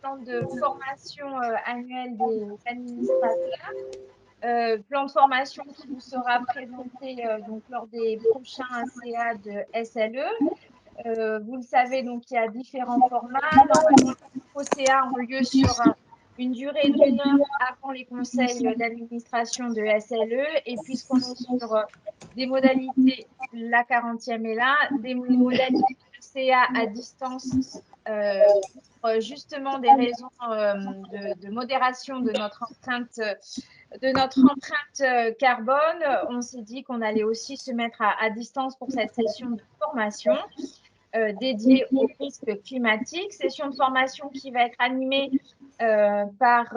plan de formation annuel des administrateurs. Plan de formation qui vous sera présenté donc lors des prochains ACA de SLE. Vous le savez, donc il y a différents formats. Normalement, les OCA ont lieu sur une durée d'1 heure avant les conseils d'administration de SLE. Et puisqu'on est sur des modalités, la 40e est là, des modalités de CA à distance pour justement des raisons de modération de notre empreinte carbone, on s'est dit qu'on allait aussi se mettre à distance pour cette session de formation dédiée aux risques climatiques. Session de formation qui va être animée par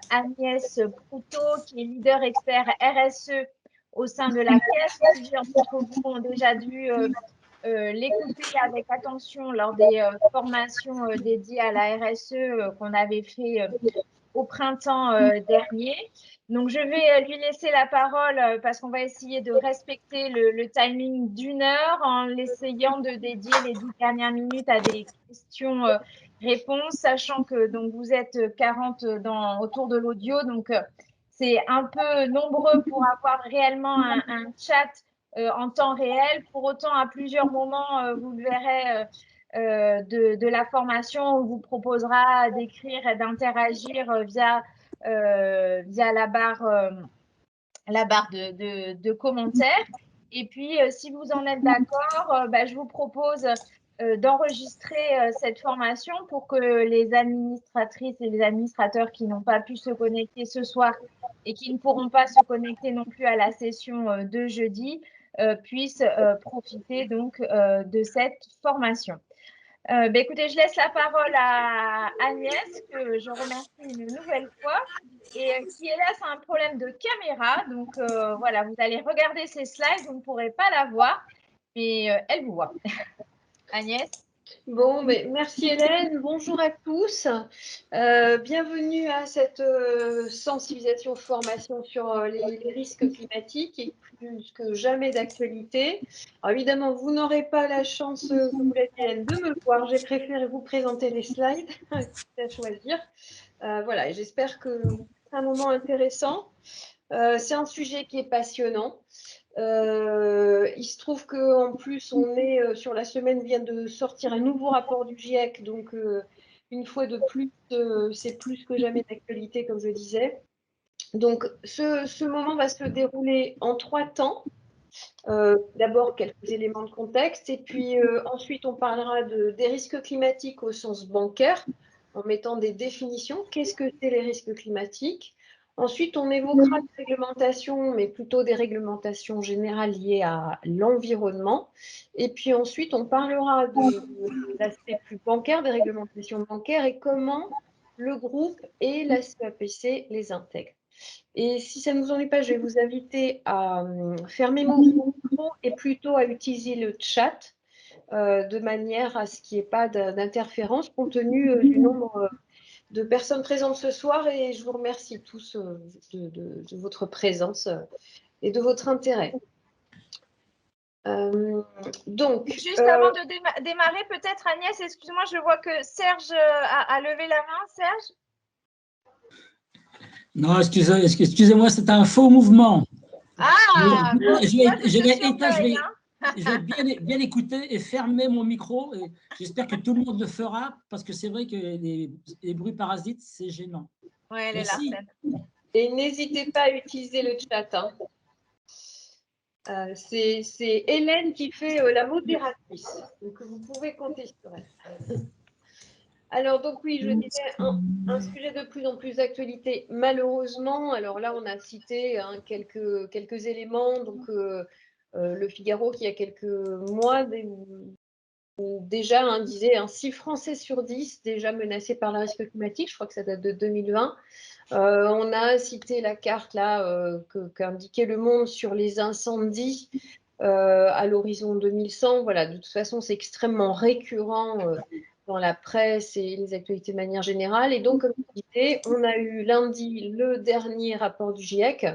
Agnès Proutot, qui est leader expert RSE au sein de la Caisse. Plusieurs d'entre vous ont déjà dû l'écouter avec attention lors des formations dédiées à la RSE qu'on avait fait au printemps dernier. Donc, je vais lui laisser la parole parce qu'on va essayer de respecter le timing d'1 heure en essayant de dédier les 10 dernières minutes à des questions-réponses, sachant que donc, vous êtes 40 autour de l'audio. Donc, c'est un peu nombreux pour avoir réellement un chat en temps réel. Pour autant, à plusieurs moments, vous le verrez, de la formation, on vous proposera d'écrire et d'interagir via la barre de commentaires. Et puis, si vous en êtes d'accord, je vous propose d'enregistrer cette formation pour que les administratrices et les administrateurs qui n'ont pas pu se connecter ce soir et qui ne pourront pas se connecter non plus à la session de jeudi puissent profiter donc de cette formation. Écoutez, je laisse la parole à Agnès, que je remercie une nouvelle fois, et qui hélas a un problème de caméra. Donc voilà, vous allez regarder ces slides, vous ne pourrez pas la voir, mais elle vous voit. Agnès. Bon, mais merci Hélène, bonjour à tous. Bienvenue à cette sensibilisation formation sur les risques climatiques et plus que jamais d'actualité. Évidemment, vous n'aurez pas la chance, comme vous l'avez dit Hélène, de me voir. J'ai préféré vous présenter les slides, à choisir. Voilà, j'espère que c'est un moment intéressant. C'est un sujet qui est passionnant. Il se trouve qu'en plus, on est sur la semaine, vient de sortir un nouveau rapport du GIEC. Donc, une fois de plus, c'est plus que jamais d'actualité, comme je disais. Donc, ce moment va se dérouler en 3 temps. D'abord, quelques éléments de contexte. Et puis, ensuite, on parlera des risques climatiques au sens bancaire, en mettant des définitions. Qu'est-ce que c'est les risques climatiques? Ensuite, on évoquera des réglementations, mais plutôt des réglementations générales liées à l'environnement. Et puis ensuite, on parlera de l'aspect plus bancaire, des réglementations bancaires et comment le groupe et la CAPC les intègrent. Et si ça ne vous ennuie pas, je vais vous inviter à fermer mon micro et plutôt à utiliser le chat de manière à ce qu'il n'y ait pas d'interférence compte tenu du nombre de personnes présentes ce soir, et je vous remercie tous de votre présence et de votre intérêt. Donc, juste avant de démarrer, peut-être Agnès, excuse-moi, je vois que Serge a levé la main. Serge? Non, excusez-moi, c'est un faux mouvement. Ah, je vais bien écouter et fermer mon micro. J'espère que tout le monde le fera, parce que c'est vrai que les bruits parasites, c'est gênant. Oui, elle est là. Et n'hésitez pas à utiliser le chat. C'est Hélène qui fait la modératrice, donc vous pouvez compter sur elle. Alors, donc oui, je disais, un sujet de plus en plus d'actualité, malheureusement. Alors là, on a cité quelques éléments. Donc, Le Figaro, qui il y a quelques mois, déjà disait 6 Français sur 10 déjà menacés par le risque climatique. Je crois que ça date de 2020. On a cité la carte là qu'indiquait Le Monde sur les incendies à l'horizon 2100. Voilà, de toute façon, c'est extrêmement récurrent dans la presse et les actualités de manière générale. Et donc, comme je disais, on a eu lundi le dernier rapport du GIEC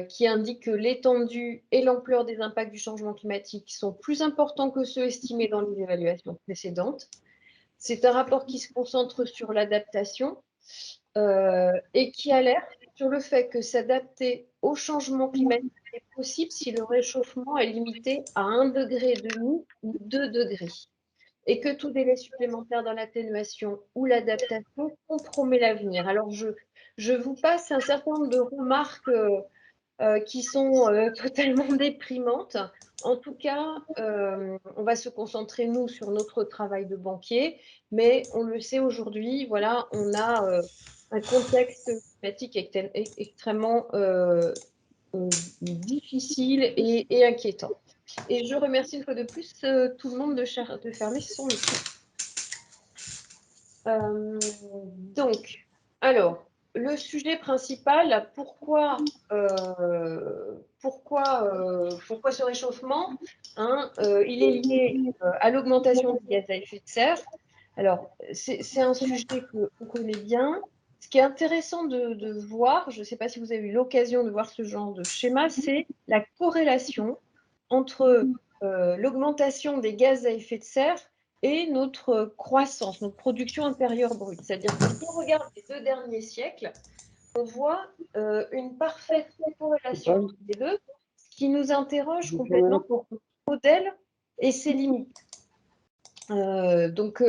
qui indique que l'étendue et l'ampleur des impacts du changement climatique sont plus importants que ceux estimés dans les évaluations précédentes. C'est un rapport qui se concentre sur l'adaptation et qui alerte sur le fait que s'adapter au changement climatique est possible si le réchauffement est limité à 1,5 degré ou 2 degrés et que tout délai supplémentaire dans l'atténuation ou l'adaptation compromet l'avenir. Alors, je vous passe un certain nombre de remarques qui sont totalement déprimantes. En tout cas, on va se concentrer, nous, sur notre travail de banquier, mais on le sait aujourd'hui, voilà, on a un contexte climatique extrêmement difficile et inquiétant. Et je remercie une fois de plus tout le monde de fermer son micro. Donc, alors, le sujet principal, pourquoi ce réchauffement, hein, il est lié à l'augmentation des gaz à effet de serre. Alors, c'est un sujet qu'on connaît bien. Ce qui est intéressant de voir, je ne sais pas si vous avez eu l'occasion de voir ce genre de schéma, c'est la corrélation entre l'augmentation des gaz à effet de serre et notre croissance, notre production intérieure brute. C'est-à-dire que si on regarde les 2 derniers siècles, on voit une parfaite corrélation entre les deux, ce qui nous interroge complètement sur notre modèle et ses limites. Donc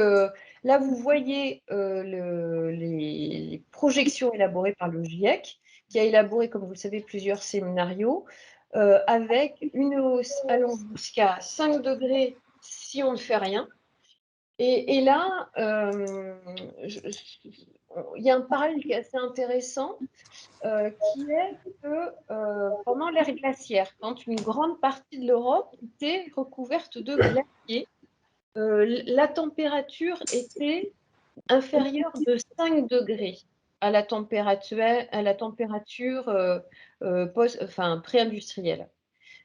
là, vous voyez les projections élaborées par le GIEC, qui a élaboré, comme vous le savez, plusieurs scénarios, avec une hausse allant jusqu'à 5 degrés si on ne fait rien. Et là, il y a un parallèle qui est assez intéressant, qui est que pendant l'ère glaciaire, quand une grande partie de l'Europe était recouverte de glaciers, la température était inférieure de 5 degrés à la température pré-industrielle.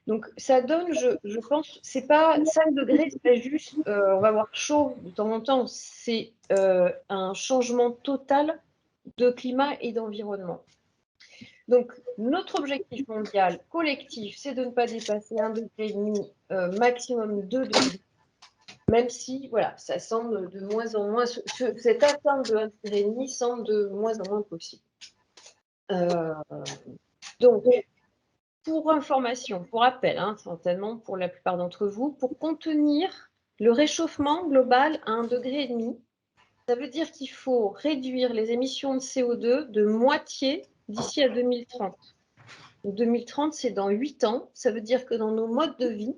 Donc, ça donne, je pense, c'est pas 5 degrés, c'est pas juste, on va avoir chaud de temps en temps, c'est un changement total de climat et d'environnement. Donc, notre objectif mondial collectif, c'est de ne pas dépasser 1,5 degré, maximum 2 degrés, même si, voilà, ça semble de moins en moins, cette atteinte de 1,5 degré semble de moins en moins possible. Donc, pour information, pour rappel, hein, certainement pour la plupart d'entre vous, pour contenir le réchauffement global à 1,5 degré, ça veut dire qu'il faut réduire les émissions de CO2 de moitié d'ici à 2030. Donc 2030, c'est dans 8 ans. Ça veut dire que dans nos modes de vie,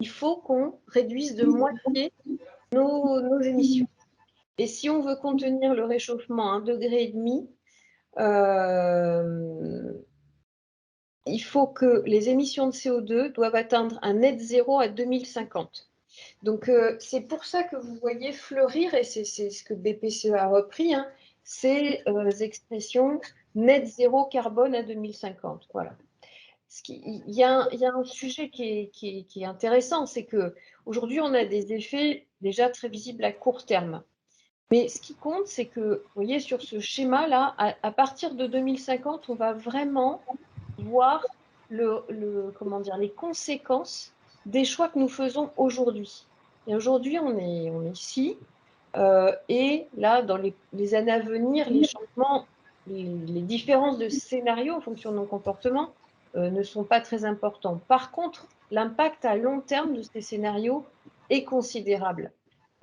il faut qu'on réduise de moitié nos émissions. Et si on veut contenir le réchauffement à 1,5 degré, il faut que les émissions de CO2 doivent atteindre un net zéro à 2050. Donc, c'est pour ça que vous voyez fleurir, et c'est ce que BPCE a repris, hein, ces expressions net zéro carbone à 2050. Voilà. Il y a un sujet qui est intéressant, c'est qu'aujourd'hui, on a des effets déjà très visibles à court terme. Mais ce qui compte, c'est que, vous voyez, sur ce schéma-là, à partir de 2050, on va vraiment voir les conséquences des choix que nous faisons aujourd'hui. Et aujourd'hui, on est ici, et là, dans les années à venir, les changements, les différences de scénarios en fonction de nos comportements ne sont pas très importants. Par contre, l'impact à long terme de ces scénarios est considérable.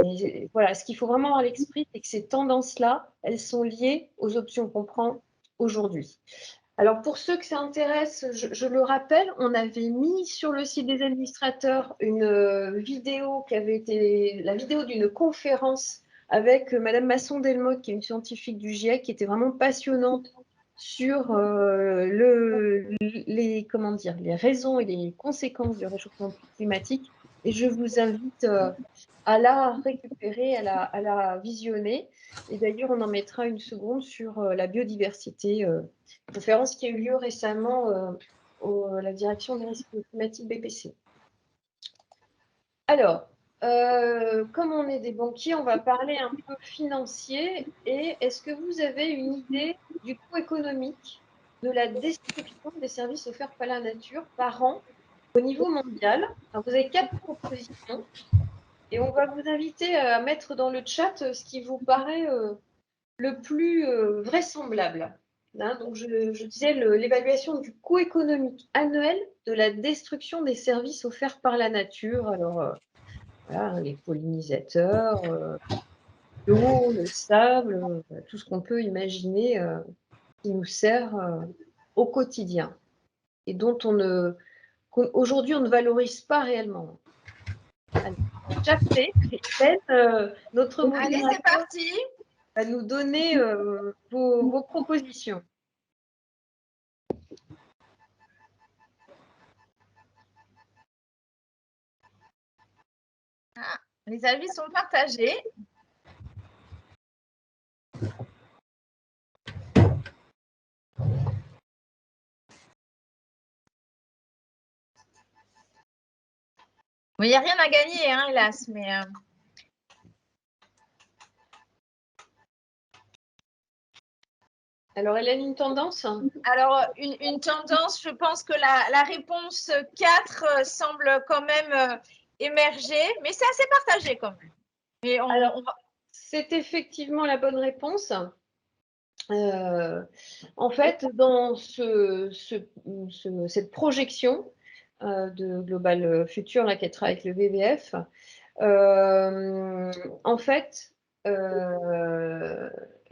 Et voilà, ce qu'il faut vraiment avoir à l'esprit, c'est que ces tendances-là, elles sont liées aux options qu'on prend aujourd'hui. Alors, pour ceux que ça intéresse, je le rappelle, on avait mis sur le site des administrateurs une vidéo qui avait été la vidéo d'une conférence avec Madame Masson-Delmotte, qui est une scientifique du GIEC, qui était vraiment passionnante sur les raisons et les conséquences du réchauffement climatique. Et je vous invite à la récupérer, à la visionner. Et d'ailleurs, on en mettra une seconde sur la biodiversité, conférence qui a eu lieu récemment à la direction des risques climatiques BPC. Alors, comme on est des banquiers, on va parler un peu financier. Et est-ce que vous avez une idée du coût économique de la destruction des services offerts par la nature par an au niveau mondial? Alors, vous avez 4 propositions. Et on va vous inviter à mettre dans le chat ce qui vous paraît le plus vraisemblable. Hein, donc je disais l'évaluation du coût économique annuel de la destruction des services offerts par la nature. Alors, voilà, les pollinisateurs, l'eau, le sable, tout ce qu'on peut imaginer qui nous sert au quotidien et dont aujourd'hui on ne valorise pas réellement. Alors, Chapté, notre Allez, c'est modérateur, parti. va nous donner vos propositions. Les avis sont partagés. Il n'y a rien à gagner, hein, hélas, mais Alors, elle a une tendance? alors, une tendance, je pense que la réponse 4 semble quand même émerger, mais c'est assez partagé quand même. Et c'est effectivement la bonne réponse. En fait, dans cette projection de Global Future là, qu'elle travaille avec le WWF, en fait,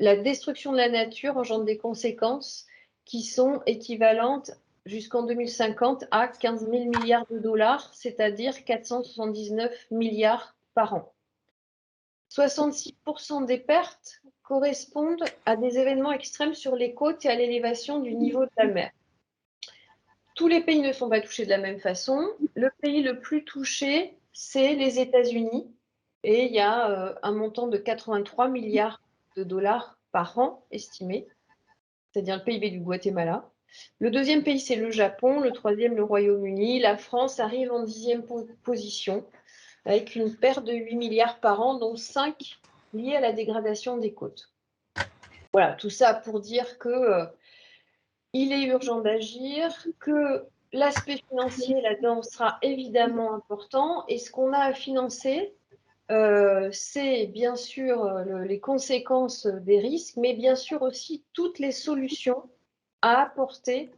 la destruction de la nature engendre des conséquences qui sont équivalentes jusqu'en 2050 à 15 000 milliards de dollars, c'est-à-dire 479 milliards par an. 66% des pertes correspondent à des événements extrêmes sur les côtes et à l'élévation du niveau de la mer. Tous les pays ne sont pas touchés de la même façon. Le pays le plus touché, c'est les États-Unis. Et il y a un montant de 83 milliards de dollars par an estimé, c'est-à-dire le PIB du Guatemala. Le deuxième pays, c'est le Japon. Le troisième, le Royaume-Uni. La France arrive en 10e position, avec une perte de 8 milliards par an, dont 5 liés à la dégradation des côtes. Voilà, tout ça pour dire que il est urgent d'agir, que l'aspect financier là-dedans sera évidemment important, et ce qu'on a à financer, c'est bien sûr les conséquences des risques, mais bien sûr aussi toutes les solutions à apporter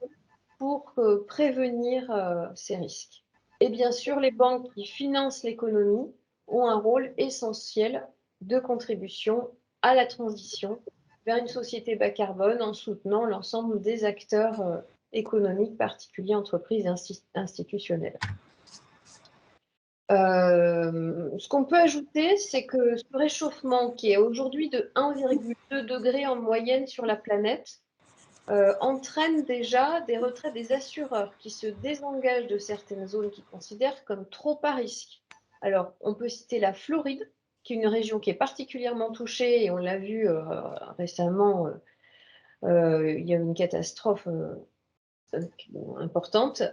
pour prévenir ces risques. Et bien sûr, les banques qui financent l'économie ont un rôle essentiel de contribution à la transition vers une société bas carbone en soutenant l'ensemble des acteurs économiques, particuliers entreprises et institutionnelles. Ce qu'on peut ajouter, c'est que ce réchauffement qui est aujourd'hui de 1,2 degré en moyenne sur la planète entraîne déjà des retraits des assureurs qui se désengagent de certaines zones qu'ils considèrent comme trop à risque. Alors, on peut citer la Floride, qui est une région qui est particulièrement touchée, et on l'a vu récemment, il y a eu une catastrophe importante.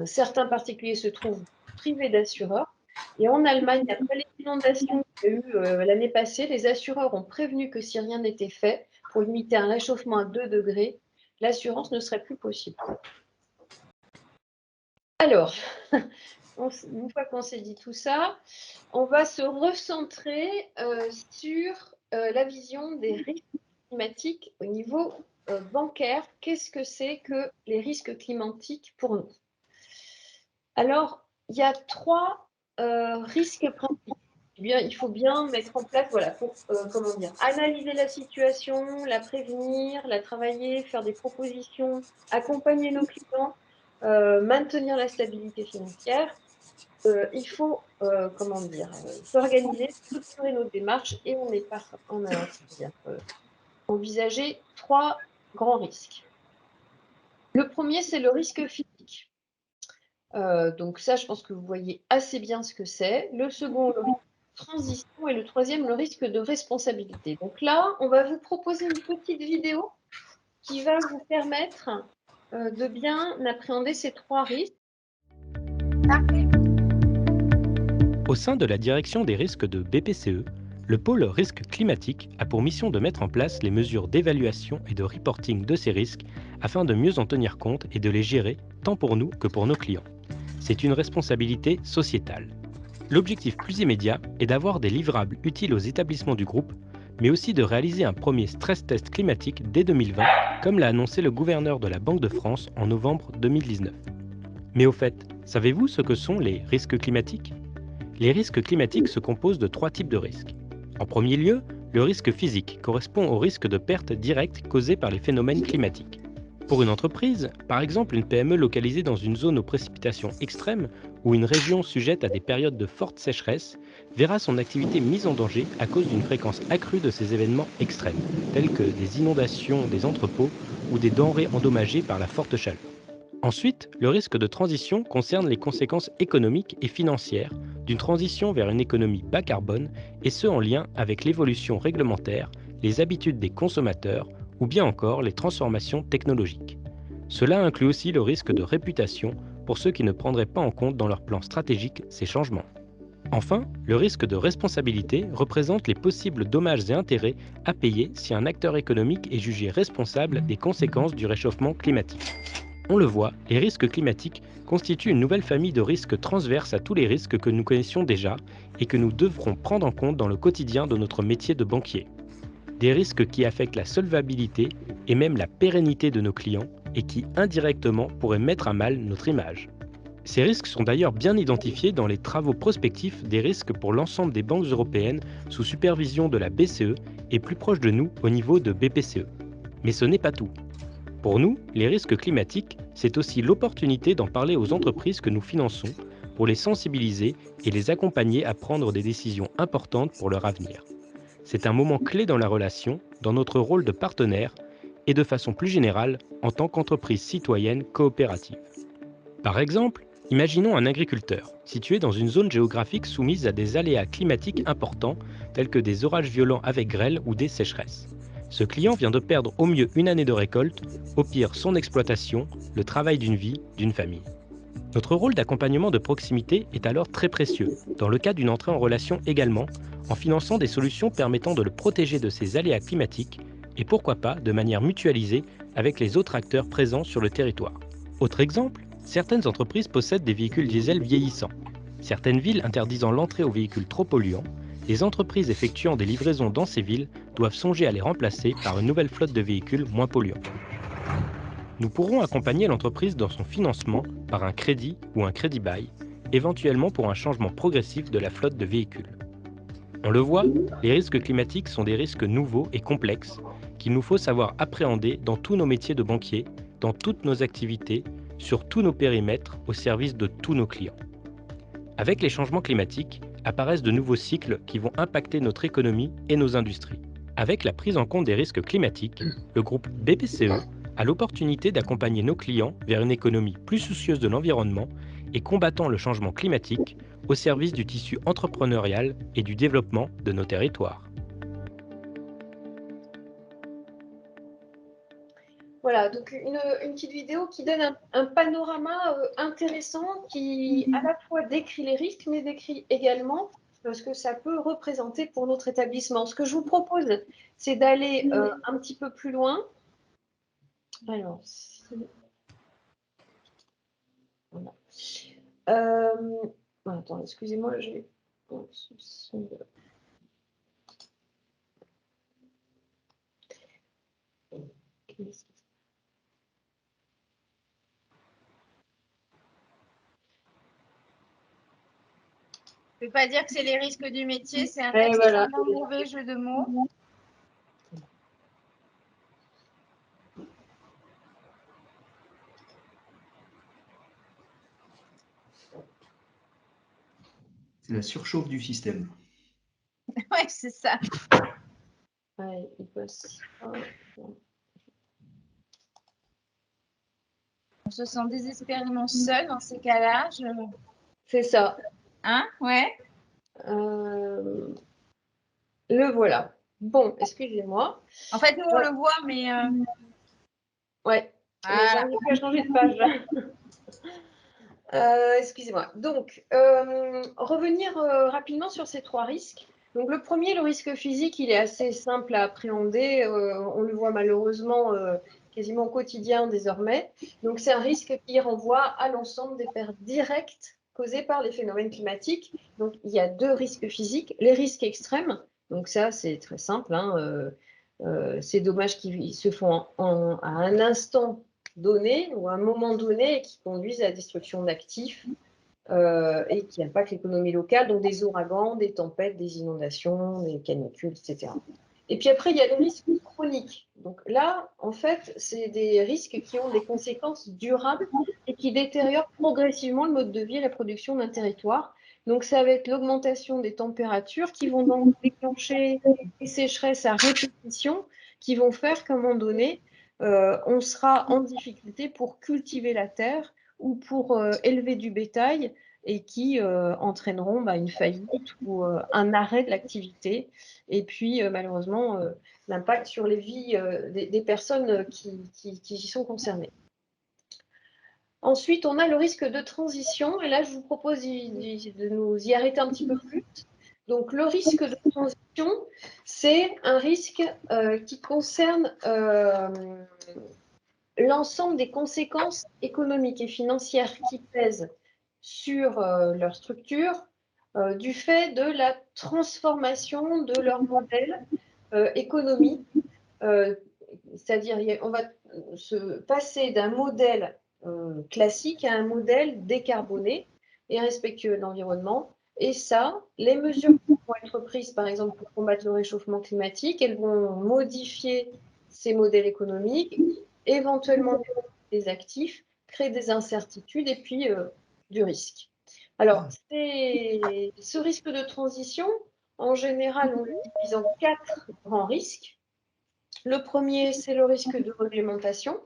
Certains particuliers se trouvent privés d'assureurs. Et en Allemagne, après les inondations qu'il y a eu l'année passée, les assureurs ont prévenu que si rien n'était fait pour limiter un réchauffement à 2 degrés, l'assurance ne serait plus possible. Alors, une fois qu'on s'est dit tout ça, on va se recentrer sur la vision des risques climatiques au niveau bancaire. Qu'est-ce que c'est que les risques climatiques pour nous? Alors, il y a 3 risques principaux. Il faut bien mettre en place, voilà, pour analyser la situation, la prévenir, la travailler, faire des propositions, accompagner nos clients, maintenir la stabilité financière. Il faut s'organiser, structurer nos démarches, et on a envisagé 3 grands risques. Le premier, c'est le risque physique. Donc ça, je pense que vous voyez assez bien ce que c'est. Le second, le risque de transition, et le troisième, le risque de responsabilité. Donc là, on va vous proposer une petite vidéo qui va vous permettre de bien appréhender ces 3 risques. Au sein de la direction des risques de BPCE, le pôle risque climatique a pour mission de mettre en place les mesures d'évaluation et de reporting de ces risques afin de mieux en tenir compte et de les gérer tant pour nous que pour nos clients. C'est une responsabilité sociétale. L'objectif plus immédiat est d'avoir des livrables utiles aux établissements du groupe, mais aussi de réaliser un premier stress test climatique dès 2020, comme l'a annoncé le gouverneur de la Banque de France en novembre 2019. Mais au fait, savez-vous ce que sont les risques climatiques ? Les risques climatiques se composent de 3 types de risques. En premier lieu, le risque physique correspond au risque de perte directe causé par les phénomènes climatiques. Pour une entreprise, par exemple une PME localisée dans une zone aux précipitations extrêmes ou une région sujette à des périodes de forte sécheresse, verra son activité mise en danger à cause d'une fréquence accrue de ces événements extrêmes, tels que des inondations des entrepôts ou des denrées endommagées par la forte chaleur. Ensuite, le risque de transition concerne les conséquences économiques et financières d'une transition vers une économie bas carbone, et ce en lien avec l'évolution réglementaire, les habitudes des consommateurs ou bien encore les transformations technologiques. Cela inclut aussi le risque de réputation pour ceux qui ne prendraient pas en compte dans leur plan stratégique ces changements. Enfin, le risque de responsabilité représente les possibles dommages et intérêts à payer si un acteur économique est jugé responsable des conséquences du réchauffement climatique. On le voit, les risques climatiques constituent une nouvelle famille de risques transverses à tous les risques que nous connaissions déjà et que nous devrons prendre en compte dans le quotidien de notre métier de banquier. Des risques qui affectent la solvabilité et même la pérennité de nos clients et qui, indirectement, pourraient mettre à mal notre image. Ces risques sont d'ailleurs bien identifiés dans les travaux prospectifs des risques pour l'ensemble des banques européennes sous supervision de la BCE et plus proche de nous au niveau de BPCE. Mais ce n'est pas tout. Pour nous, les risques climatiques, c'est aussi l'opportunité d'en parler aux entreprises que nous finançons pour les sensibiliser et les accompagner à prendre des décisions importantes pour leur avenir. C'est un moment clé dans la relation, dans notre rôle de partenaire et de façon plus générale en tant qu'entreprise citoyenne coopérative. Par exemple, imaginons un agriculteur situé dans une zone géographique soumise à des aléas climatiques importants tels que des orages violents avec grêle ou des sécheresses. Ce client vient de perdre au mieux une année de récolte, au pire son exploitation, le travail d'une vie, d'une famille. Notre rôle d'accompagnement de proximité est alors très précieux, dans le cas d'une entrée en relation également, en finançant des solutions permettant de le protéger de ces aléas climatiques et pourquoi pas de manière mutualisée avec les autres acteurs présents sur le territoire. Autre exemple, certaines entreprises possèdent des véhicules diesel vieillissants. Certaines villes interdisant l'entrée aux véhicules trop polluants, les entreprises effectuant des livraisons dans ces villes doivent songer à les remplacer par une nouvelle flotte de véhicules moins polluants. Nous pourrons accompagner l'entreprise dans son financement par un crédit ou un crédit bail, éventuellement pour un changement progressif de la flotte de véhicules. On le voit, les risques climatiques sont des risques nouveaux et complexes qu'il nous faut savoir appréhender dans tous nos métiers de banquier, dans toutes nos activités, sur tous nos périmètres, au service de tous nos clients. Avec les changements climatiques, apparaissent de nouveaux cycles qui vont impacter notre économie et nos industries. Avec la prise en compte des risques climatiques, le groupe BPCE a l'opportunité d'accompagner nos clients vers une économie plus soucieuse de l'environnement et combattant le changement climatique au service du tissu entrepreneurial et du développement de nos territoires. Voilà, donc une petite vidéo qui donne un panorama intéressant qui à la fois décrit les risques, mais décrit également ce que ça peut représenter pour notre établissement. Ce que je vous propose, c'est d'aller un petit peu plus loin. Alors, voilà. Attends, excusez-moi, je vais... Je ne vais pas dire que c'est les risques du métier, c'est un voilà. mauvais jeu de mots. C'est la surchauffe du système. Oui, c'est ça. Ouais, il passe. On se sent désespérément seul dans ces cas-là. C'est ça. Hein? Ouais. Le voilà. Bon, excusez-moi. En fait, nous, on le voit, mais... Ouais. Voilà. J'arrive pas à changer de page. Excusez-moi. Donc, revenir rapidement sur ces 3 risques. Donc, le premier, le risque physique, il est assez simple à appréhender. On le voit malheureusement quasiment au quotidien désormais. Donc, c'est un risque qui renvoie à l'ensemble des pertes directes causés par les phénomènes climatiques. Donc, il y a 2 risques physiques. Les risques extrêmes, donc ça, c'est très simple, hein, ces dommages qui se font à un instant donné ou à un moment donné et qui conduisent à la destruction d'actifs et qui impactent l'économie locale, donc des ouragans, des tempêtes, des inondations, des canicules, etc. Et puis après, il y a les risques chroniques. Donc là, en fait, c'est des risques qui ont des conséquences durables et qui détériorent progressivement le mode de vie et la production d'un territoire. Donc ça va être l'augmentation des températures qui vont donc déclencher des sécheresses à répétition qui vont faire qu'à un moment donné, on sera en difficulté pour cultiver la terre ou pour élever du bétail et qui entraîneront une faillite ou un arrêt de l'activité. Et puis, malheureusement, l'impact sur les vies des personnes qui y sont concernées. Ensuite, on a le risque de transition. Et là, je vous propose de nous y arrêter un petit peu plus. Donc, le risque de transition, c'est un risque qui concerne l'ensemble des conséquences économiques et financières qui pèsent sur leur structure du fait de la transformation de leur modèle économique. C'est-à-dire, on va se passer d'un modèle classique à un modèle décarboné et respectueux de l'environnement. Et ça, les mesures qui vont être prises, par exemple, pour combattre le réchauffement climatique, elles vont modifier ces modèles économiques, éventuellement des actifs, créer des incertitudes et puis du risque. Alors, ce risque de transition, en général, on le divise en 4 grands risques. Le premier, c'est le risque de réglementation.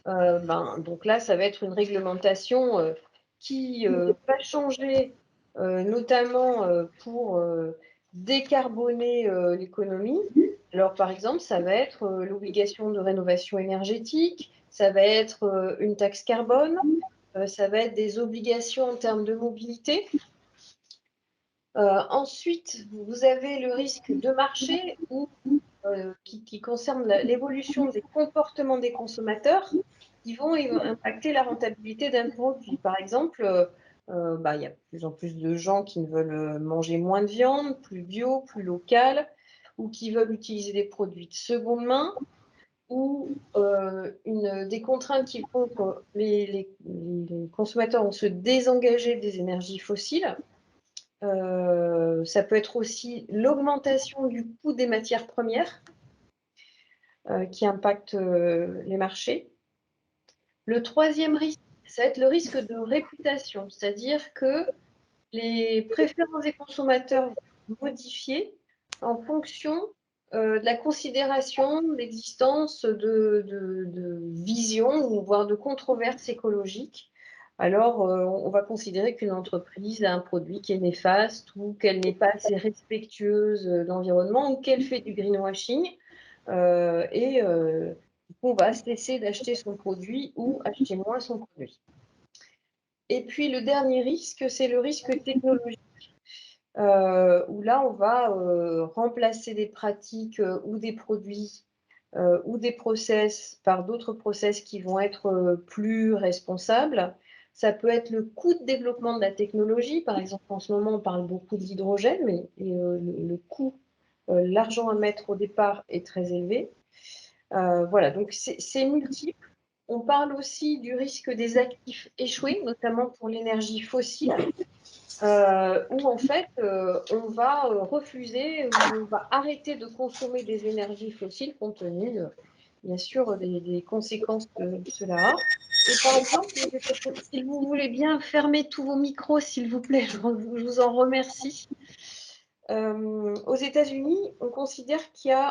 Donc là, ça va être une réglementation qui va changer, notamment pour décarboner l'économie. Alors, par exemple, ça va être l'obligation de rénovation énergétique, ça va être une taxe carbone, ça va être des obligations en termes de mobilité. Ensuite, vous avez le risque de marché qui concerne l'évolution des comportements des consommateurs qui vont impacter la rentabilité d'un produit. Par exemple, il y a de plus en plus de gens qui veulent manger moins de viande, plus bio, plus local, ou qui veulent utiliser des produits de seconde main, ou des contraintes qui font que les consommateurs vont se désengager des énergies fossiles. Ça peut être aussi l'augmentation du coût des matières premières qui impacte les marchés. Le troisième risque, ça va être le risque de réputation, c'est-à-dire que les préférences des consommateurs vont modifier en fonction de la considération de l'existence de visions ou voire de controverses écologiques. Alors, on va considérer qu'une entreprise a un produit qui est néfaste ou qu'elle n'est pas assez respectueuse de l'environnement ou qu'elle fait du greenwashing. On va cesser d'acheter son produit ou acheter moins son produit. Et puis, le dernier risque, c'est le risque technologique. Où là, on va remplacer des pratiques ou des produits ou des process par d'autres process qui vont être plus responsables. Ça peut être le coût de développement de la technologie. Par exemple, en ce moment, on parle beaucoup de l'hydrogène, mais le coût, l'argent à mettre au départ est très élevé. Voilà, donc c'est multiple. On parle aussi du risque des actifs échoués, notamment pour l'énergie fossile. Où en fait on va refuser, on va arrêter de consommer des énergies fossiles compte tenu bien sûr des conséquences que cela a. Et par exemple, si vous voulez bien fermer tous vos micros, s'il vous plaît, je vous en remercie. Aux États-Unis, on considère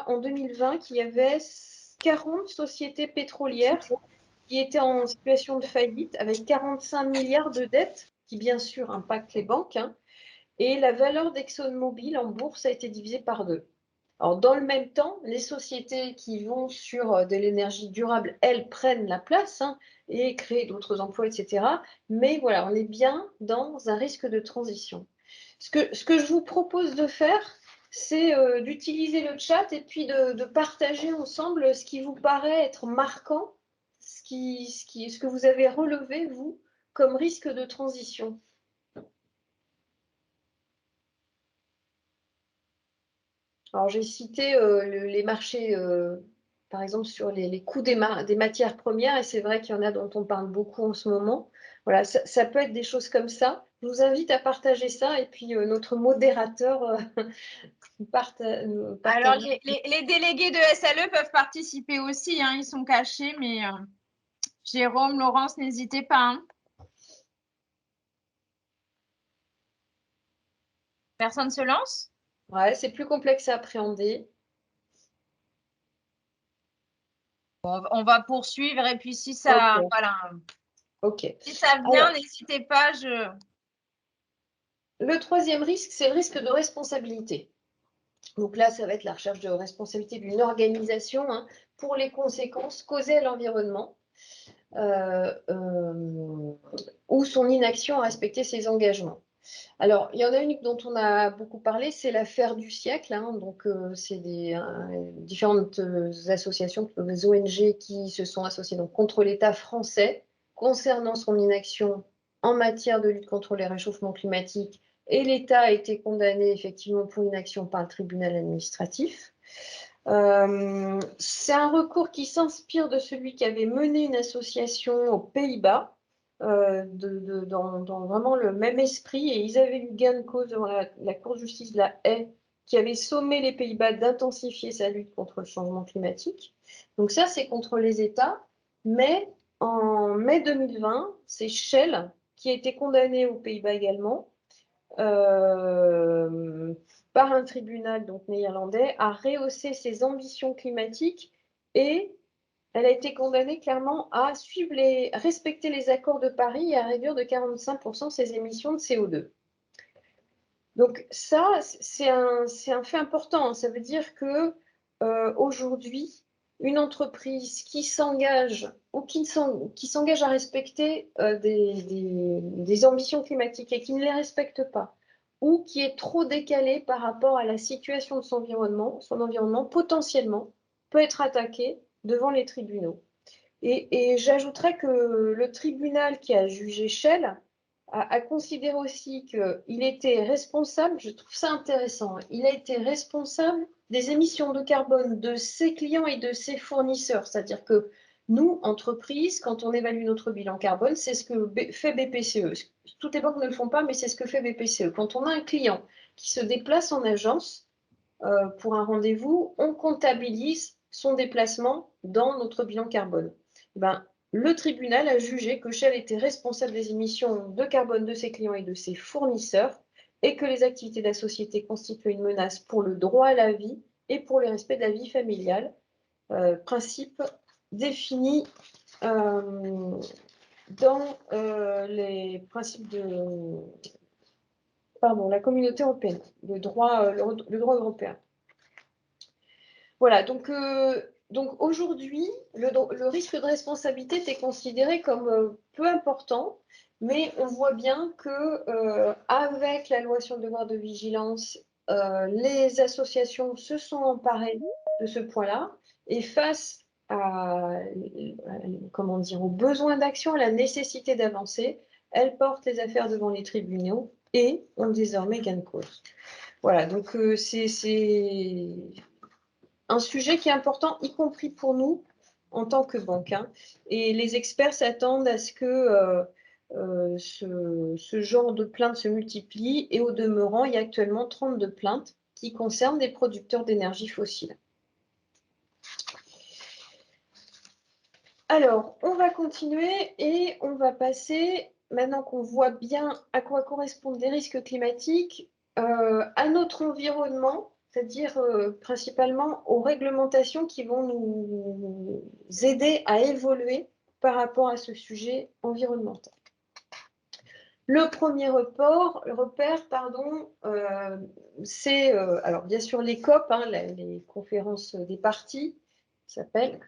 en 2020 qu'il y avait 40 sociétés pétrolières qui étaient en situation de faillite avec 45 milliards de dettes qui bien sûr impactent les banques, hein, et la valeur d'ExxonMobil en bourse a été divisée par 2. Alors, dans le même temps, les sociétés qui vont sur de l'énergie durable, elles prennent la place, hein, et créent d'autres emplois, etc. Mais voilà, on est bien dans un risque de transition. Ce que je vous propose de faire, c'est d'utiliser le chat et puis de partager ensemble ce qui vous paraît être marquant, ce que vous avez relevé, vous, comme risque de transition. Alors, j'ai cité les marchés, par exemple, sur les coûts des matières premières, et c'est vrai qu'il y en a dont on parle beaucoup en ce moment. Voilà, ça peut être des choses comme ça. Je vous invite à partager ça, et puis notre modérateur Alors, partage. les délégués de SLE peuvent participer aussi, hein, ils sont cachés, mais Jérôme, Laurence, n'hésitez pas. Hein. Personne se lance? Ouais, c'est plus complexe à appréhender. On va poursuivre et puis si ça, Ok. voilà, Ok. si ça vient, Alors, n'hésitez pas. le troisième risque, c'est le risque de responsabilité. Donc là, ça va être la recherche de responsabilité d'une organisation pour les conséquences causées à l'environnement ou son inaction à respecter ses engagements. Alors, il y en a une dont on a beaucoup parlé, c'est l'affaire du siècle. Donc, c'est différentes associations, des ONG qui se sont associées donc, contre l'État français concernant son inaction en matière de lutte contre les réchauffements climatiques. Et l'État a été condamné effectivement pour inaction par le tribunal administratif. C'est un recours qui s'inspire de celui qui avait mené une association aux Pays-Bas, dans vraiment le même esprit, et ils avaient eu gain de cause devant la Cour de justice de la Haye, qui avait sommé les Pays-Bas d'intensifier sa lutte contre le changement climatique. Donc ça, c'est contre les États, mais en mai 2020, c'est Shell qui a été condamné aux Pays-Bas également, par un tribunal donc néerlandais, à rehausser ses ambitions climatiques, et elle a été condamnée clairement à respecter les accords de Paris et à réduire de 45% ses émissions de CO2. Donc ça, c'est un fait important. Ça veut dire que aujourd'hui, une entreprise qui s'engage ou qui s'engage à respecter des ambitions climatiques et qui ne les respecte pas, ou qui est trop décalée par rapport à la situation de son environnement potentiellement peut être attaquée devant les tribunaux. Et j'ajouterais que le tribunal qui a jugé Shell a considéré aussi qu'il était responsable, je trouve ça intéressant, il a été responsable des émissions de carbone de ses clients et de ses fournisseurs. C'est-à-dire que nous, entreprises, quand on évalue notre bilan carbone, c'est ce que fait BPCE. Toutes les banques ne le font pas, mais c'est ce que fait BPCE. Quand on a un client qui se déplace en agence pour un rendez-vous, on comptabilise son déplacement dans notre bilan carbone. Ben, le tribunal a jugé que Shell était responsable des émissions de carbone de ses clients et de ses fournisseurs, et que les activités de la société constituaient une menace pour le droit à la vie et pour le respect de la vie familiale, principe défini dans les principes de la communauté européenne, le droit européen. Voilà, donc aujourd'hui, le risque de responsabilité était considéré comme peu important, mais on voit bien que avec la loi sur le devoir de vigilance, les associations se sont emparées de ce point-là, et face aux besoins d'action, à la nécessité d'avancer, elles portent les affaires devant les tribunaux et ont désormais gain de cause. Voilà, donc c'est un sujet qui est important, y compris pour nous en tant que banque. Et les experts s'attendent à ce que ce genre de plaintes se multiplie. Et au demeurant, il y a actuellement 32 plaintes qui concernent des producteurs d'énergie fossile. Alors, on va continuer et on va passer, maintenant qu'on voit bien à quoi correspondent les risques climatiques, à notre environnement, c'est-à-dire principalement aux réglementations qui vont nous aider à évoluer par rapport à ce sujet environnemental. Le premier repère, c'est alors bien sûr les COP, les conférences des parties, s'appellent.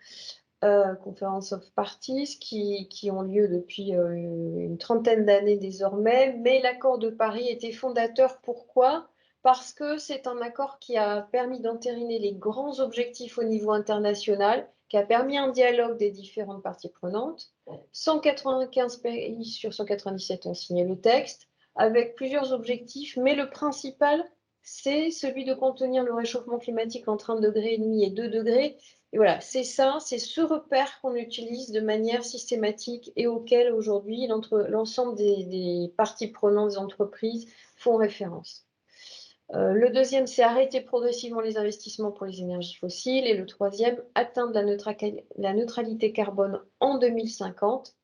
Conference of Parties qui ont lieu depuis une trentaine d'années désormais, mais l'accord de Paris était fondateur. Pourquoi? Parce que c'est un accord qui a permis d'entériner les grands objectifs au niveau international, qui a permis un dialogue des différentes parties prenantes. 195 pays sur 197 ont signé le texte, avec plusieurs objectifs, mais le principal, c'est celui de contenir le réchauffement climatique entre 1,5 degré et 2 degrés. Et voilà, c'est ça, c'est ce repère qu'on utilise de manière systématique et auquel aujourd'hui l'ensemble des parties prenantes des entreprises font référence. Le deuxième, c'est arrêter progressivement les investissements pour les énergies fossiles. Et le troisième, atteindre la neutralité carbone en 2050,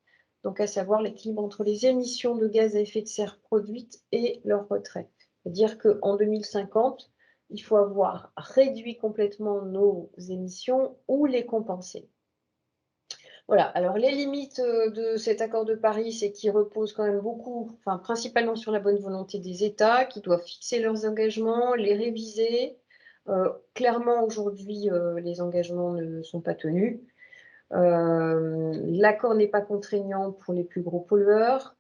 donc à savoir l'équilibre entre les émissions de gaz à effet de serre produites et leur retrait. C'est-à-dire qu'en 2050, il faut avoir réduit complètement nos émissions ou les compenser. Voilà, alors les limites de cet accord de Paris, c'est qu'il repose quand même beaucoup, enfin principalement sur la bonne volonté des États, qui doivent fixer leurs engagements, les réviser. Clairement, aujourd'hui, les engagements ne sont pas tenus. L'accord n'est pas contraignant pour les plus gros pollueurs.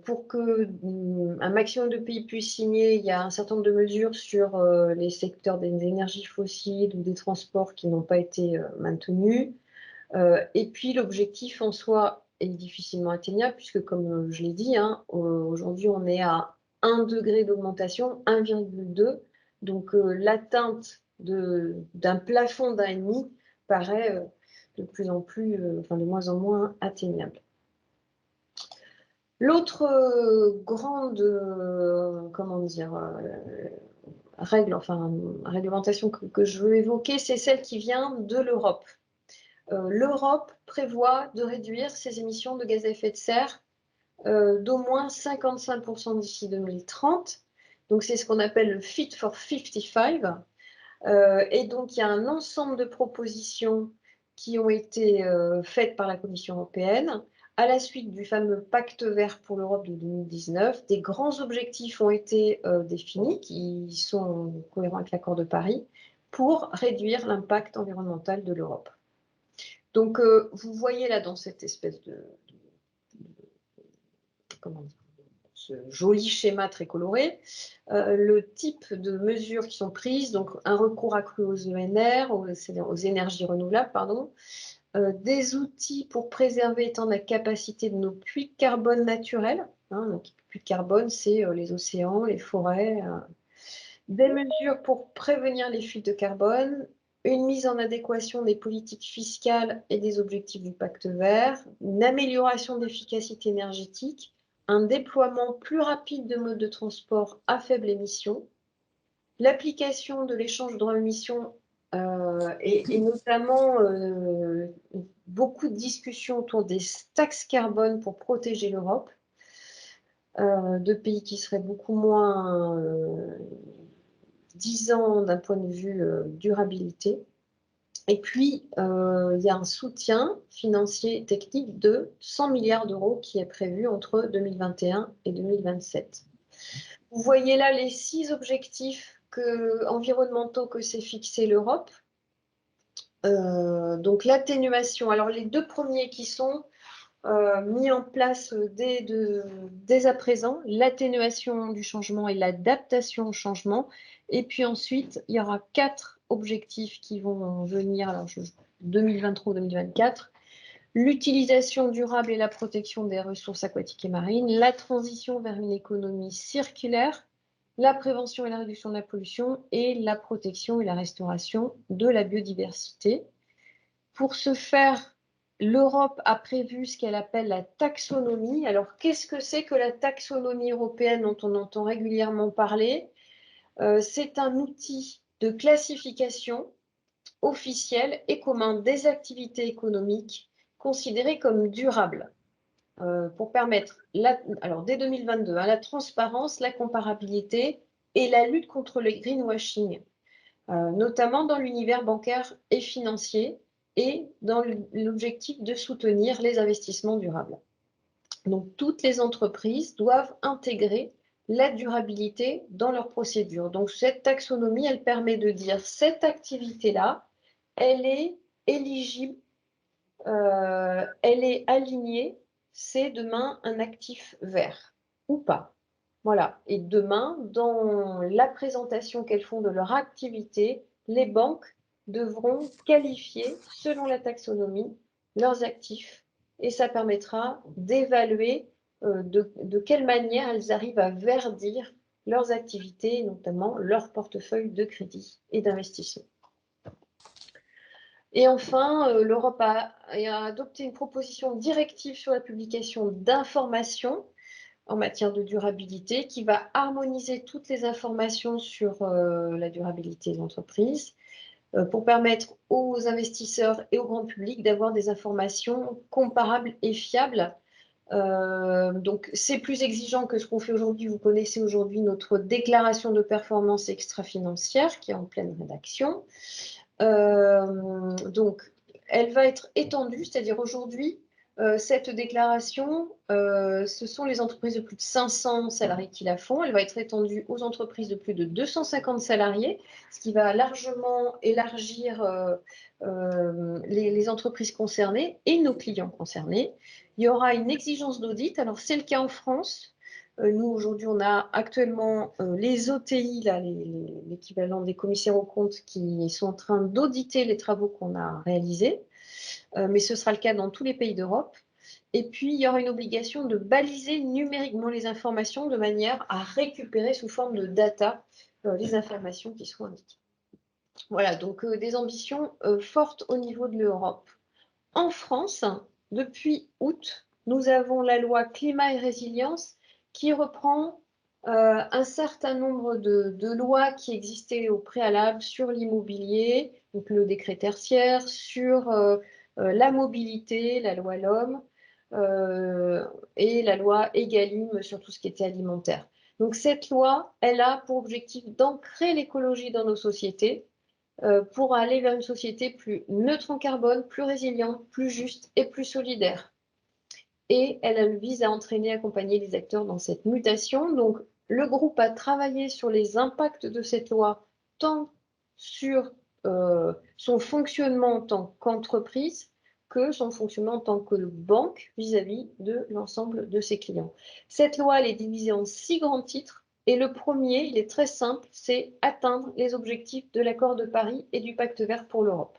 Pour qu'un maximum de pays puissent signer, il y a un certain nombre de mesures sur les secteurs des énergies fossiles ou des transports qui n'ont pas été maintenus. Et puis l'objectif en soi est difficilement atteignable puisque, comme je l'ai dit, hein, aujourd'hui on est à 1 degré d'augmentation, 1,2. Donc l'atteinte d'un plafond d'1,5 paraît de plus en plus, enfin de moins en moins atteignable. L'autre grande, comment dire, réglementation que je veux évoquer, c'est celle qui vient de l'Europe. L'Europe prévoit de réduire ses émissions de gaz à effet de serre d'au moins 55% d'ici 2030. Donc, c'est ce qu'on appelle le Fit for 55. Et donc, il y a un ensemble de propositions qui ont été faites par la Commission européenne à la suite du fameux Pacte vert pour l'Europe de 2019. Des grands objectifs ont été définis qui sont cohérents avec l'accord de Paris pour réduire l'impact environnemental de l'Europe. Donc, vous voyez là dans cette espèce comment dire, ce joli schéma très coloré, le type de mesures qui sont prises, donc un recours accru aux ENR, aux énergies renouvelables, pardon, des outils pour préserver et étendre la capacité de nos puits de carbone naturels. Hein, donc, puits de carbone, c'est les océans, les forêts. Des mesures pour prévenir les fuites de carbone, une mise en adéquation des politiques fiscales et des objectifs du pacte vert, une amélioration d'efficacité énergétique, un déploiement plus rapide de modes de transport à faible émission, l'application de l'échange de droits d'émission et notamment beaucoup de discussions autour des taxes carbone pour protéger l'Europe, de pays qui seraient beaucoup moins 10 ans d'un point de vue durabilité. Et puis, il y a un soutien financier et technique de 100 milliards d'euros qui est prévu entre 2021 et 2027. Vous voyez là les 6 objectifs environnementaux que s'est fixé l'Europe. Donc l'atténuation, alors les 2 premiers qui sont mis en place dès à présent, l'atténuation du changement et l'adaptation au changement. Et puis ensuite, il y aura 4 objectifs qui vont venir, alors 2023 ou 2024. L'utilisation durable et la protection des ressources aquatiques et marines, la transition vers une économie circulaire, la prévention et la réduction de la pollution et la protection et la restauration de la biodiversité. Pour ce faire, l'Europe a prévu ce qu'elle appelle la taxonomie. Alors, qu'est-ce que c'est que la taxonomie européenne dont on entend régulièrement parler? C'est un outil de classification officiel et commun des activités économiques considérées comme durables pour permettre, alors dès 2022, la transparence, la comparabilité et la lutte contre le greenwashing, notamment dans l'univers bancaire et financier, et dans l'objectif de soutenir les investissements durables. Donc, toutes les entreprises doivent intégrer la durabilité dans leurs procédures. Donc, cette taxonomie, elle permet de dire cette activité-là, elle est éligible, elle est alignée, c'est demain un actif vert ou pas. Voilà. Et demain, dans la présentation qu'elles font de leur activité, les banques devront qualifier, selon la taxonomie, leurs actifs et ça permettra d'évaluer de quelle manière elles arrivent à verdir leurs activités, notamment leur portefeuille de crédit et d'investissement. Et enfin, l'Europe a adopté une proposition directive sur la publication d'informations en matière de durabilité qui va harmoniser toutes les informations sur la durabilité des entreprises pour permettre aux investisseurs et au grand public d'avoir des informations comparables et fiables. Donc, c'est plus exigeant que ce qu'on fait aujourd'hui. Vous connaissez aujourd'hui notre déclaration de performance extra-financière qui est en pleine rédaction. Donc, elle va être étendue, c'est-à-dire aujourd'hui, cette déclaration, ce sont les entreprises de plus de 500 salariés qui la font. Elle va être étendue aux entreprises de plus de 250 salariés, ce qui va largement élargir les entreprises concernées et nos clients concernés. Il y aura une exigence d'audit. Alors, c'est le cas en France. Nous, aujourd'hui, on a actuellement les OTI, l'équivalent des commissaires aux comptes, qui sont en train d'auditer les travaux qu'on a réalisés. Mais ce sera le cas dans tous les pays d'Europe. Et puis, il y aura une obligation de baliser numériquement les informations de manière à récupérer sous forme de data les informations qui sont indiquées. Voilà, donc des ambitions fortes au niveau de l'Europe. En France, depuis août, nous avons la loi climat et résilience qui reprend un certain nombre de lois qui existaient au préalable sur l'immobilier, donc le décret tertiaire, sur la mobilité, la loi LOM, et la loi Egalim sur tout ce qui était alimentaire. Donc cette loi, elle a pour objectif d'ancrer l'écologie dans nos sociétés pour aller vers une société plus neutre en carbone, plus résiliente, plus juste et plus solidaire. Et elle vise à entraîner, accompagner les acteurs dans cette mutation. Donc, le groupe a travaillé sur les impacts de cette loi, tant sur son fonctionnement en tant qu'entreprise que son fonctionnement en tant que banque vis-à-vis de l'ensemble de ses clients. Cette loi, elle est divisée en 6 grands titres. Et le premier, il est très simple, c'est atteindre les objectifs de l'accord de Paris et du pacte vert pour l'Europe.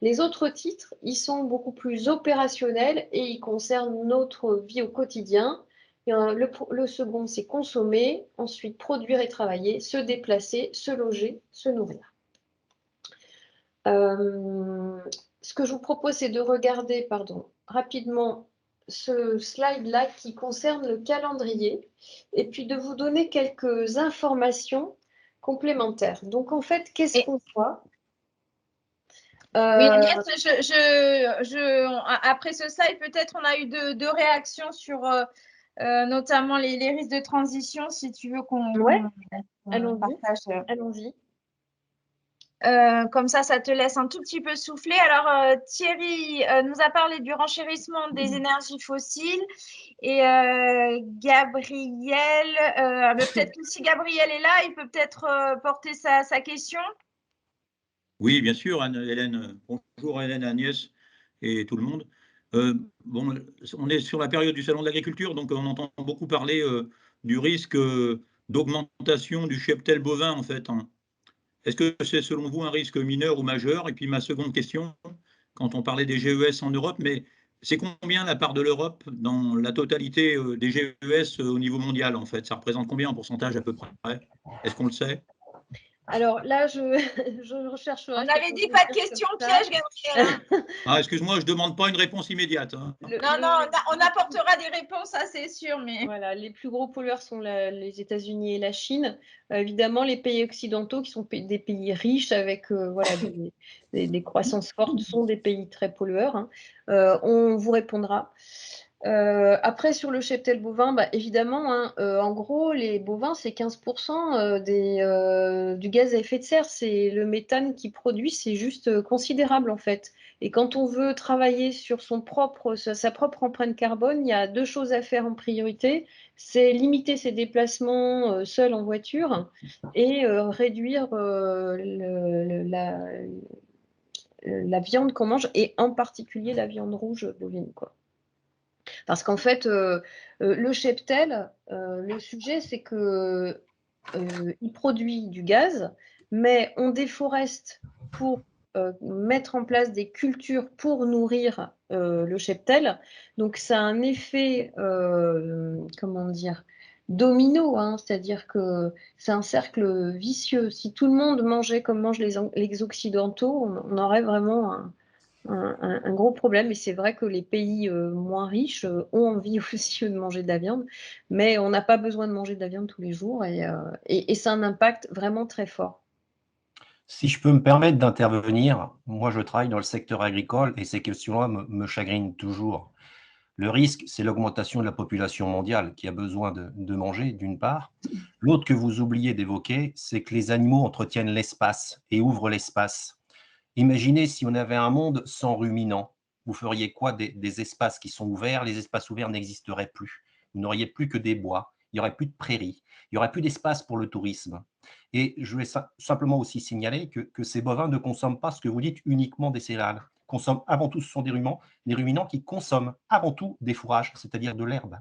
Les autres titres, ils sont beaucoup plus opérationnels et ils concernent notre vie au quotidien. Le second, c'est consommer, ensuite produire et travailler, se déplacer, se loger, se nourrir. Ce que je vous propose, c'est de regarder rapidement ce slide-là qui concerne le calendrier et puis de vous donner quelques informations complémentaires. Donc, en fait, qu'est-ce qu'on voit? Oui, Agnès, après ce slide, peut-être on a eu deux réactions sur notamment les risques de transition, si tu veux qu'on partage. Allons-y. Comme ça te laisse un tout petit peu souffler. Alors, Thierry nous a parlé du renchérissement des énergies fossiles et Gabriel, peut-être que si Gabriel est là, il peut peut-être porter sa question. Oui, bien sûr, Hélène. Bonjour Hélène, Agnès et tout le monde. Bon, on est sur la période du Salon de l'agriculture, donc on entend beaucoup parler du risque d'augmentation du cheptel bovin, en fait. Est-ce que c'est selon vous un risque mineur ou majeur? Et puis ma seconde question, quand on parlait des GES en Europe, mais c'est combien la part de l'Europe dans la totalité des GES au niveau mondial, en fait? Ça représente combien en pourcentage à peu près? Est-ce qu'on le sait? Alors là, je recherche. On avait dit pas de questions pièges, Gabriel. Ah, excuse-moi, je ne demande pas une réponse immédiate. Hein. Non, on apportera des réponses, ça c'est sûr. Mais... Voilà, les plus gros pollueurs sont les États-Unis et la Chine. Évidemment, les pays occidentaux, qui sont des pays riches avec des croissances fortes, sont des pays très pollueurs. Hein. On vous répondra. Après, sur le cheptel bovin, évidemment, hein, en gros, les bovins, c'est 15% du gaz à effet de serre. C'est le méthane qu'ils produisent, c'est juste considérable en fait. Et quand on veut travailler sur sa propre empreinte carbone, il y a 2 choses à faire en priorité. C'est limiter ses déplacements seuls en voiture et réduire la viande qu'on mange, et en particulier la viande rouge bovine, quoi. Parce qu'en fait, le cheptel, le sujet, c'est que il produit du gaz, mais on déforeste pour mettre en place des cultures pour nourrir le cheptel. Donc, ça a un effet, comment dire, domino, hein, c'est-à-dire que c'est un cercle vicieux. Si tout le monde mangeait comme mangent les Occidentaux, on aurait vraiment un gros problème. Et c'est vrai que les pays moins riches ont envie aussi de manger de la viande, mais on n'a pas besoin de manger de la viande tous les jours et c'est un impact vraiment très fort. Si je peux me permettre d'intervenir, moi je travaille dans le secteur agricole et ces questions-là me chagrinent toujours. Le risque, c'est l'augmentation de la population mondiale qui a besoin de manger, d'une part. L'autre que vous oubliez d'évoquer, c'est que les animaux entretiennent l'espace et ouvrent l'espace. Imaginez si on avait un monde sans ruminants. Vous feriez quoi des espaces qui sont ouverts? Les espaces ouverts n'existeraient plus. Vous n'auriez plus que des bois, il n'y aurait plus de prairies, il n'y aurait plus d'espace pour le tourisme. Et je vais simplement aussi signaler que ces bovins ne consomment pas ce que vous dites uniquement des céréales. Consomment avant tout, ce sont des ruminants qui consomment avant tout des fourrages, c'est-à-dire de l'herbe.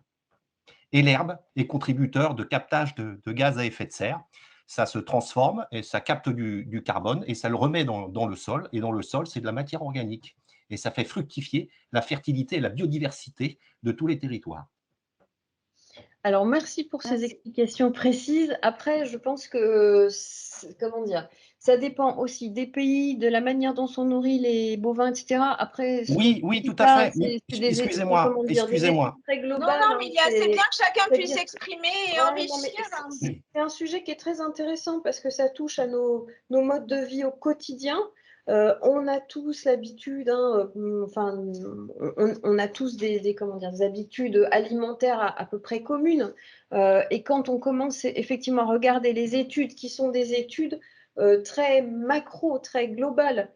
Et l'herbe est contributeur de captage de gaz à effet de serre. Ça se transforme et ça capte du carbone et ça le remet dans le sol. Et dans le sol, c'est de la matière organique. Et ça fait fructifier la fertilité et la biodiversité de tous les territoires. Alors, merci pour ces explications précises. Après, je pense que, comment dire, ça dépend aussi des pays, de la manière dont sont nourris les bovins, etc. Après, Oui, tout à fait. Excusez-moi, des excusez-moi. très Non, globales. non, mais c'est bien que chacun puisse c'est-à-dire- s'exprimer et Ouais, non, mais enrichir. c'est un sujet qui est très intéressant parce que ça touche à nos modes de vie au quotidien. On a tous l'habitude, hein, enfin, on a tous comment dire, des habitudes alimentaires à peu près communes. Et quand on commence effectivement à regarder les études, qui sont des études très macro, très globales,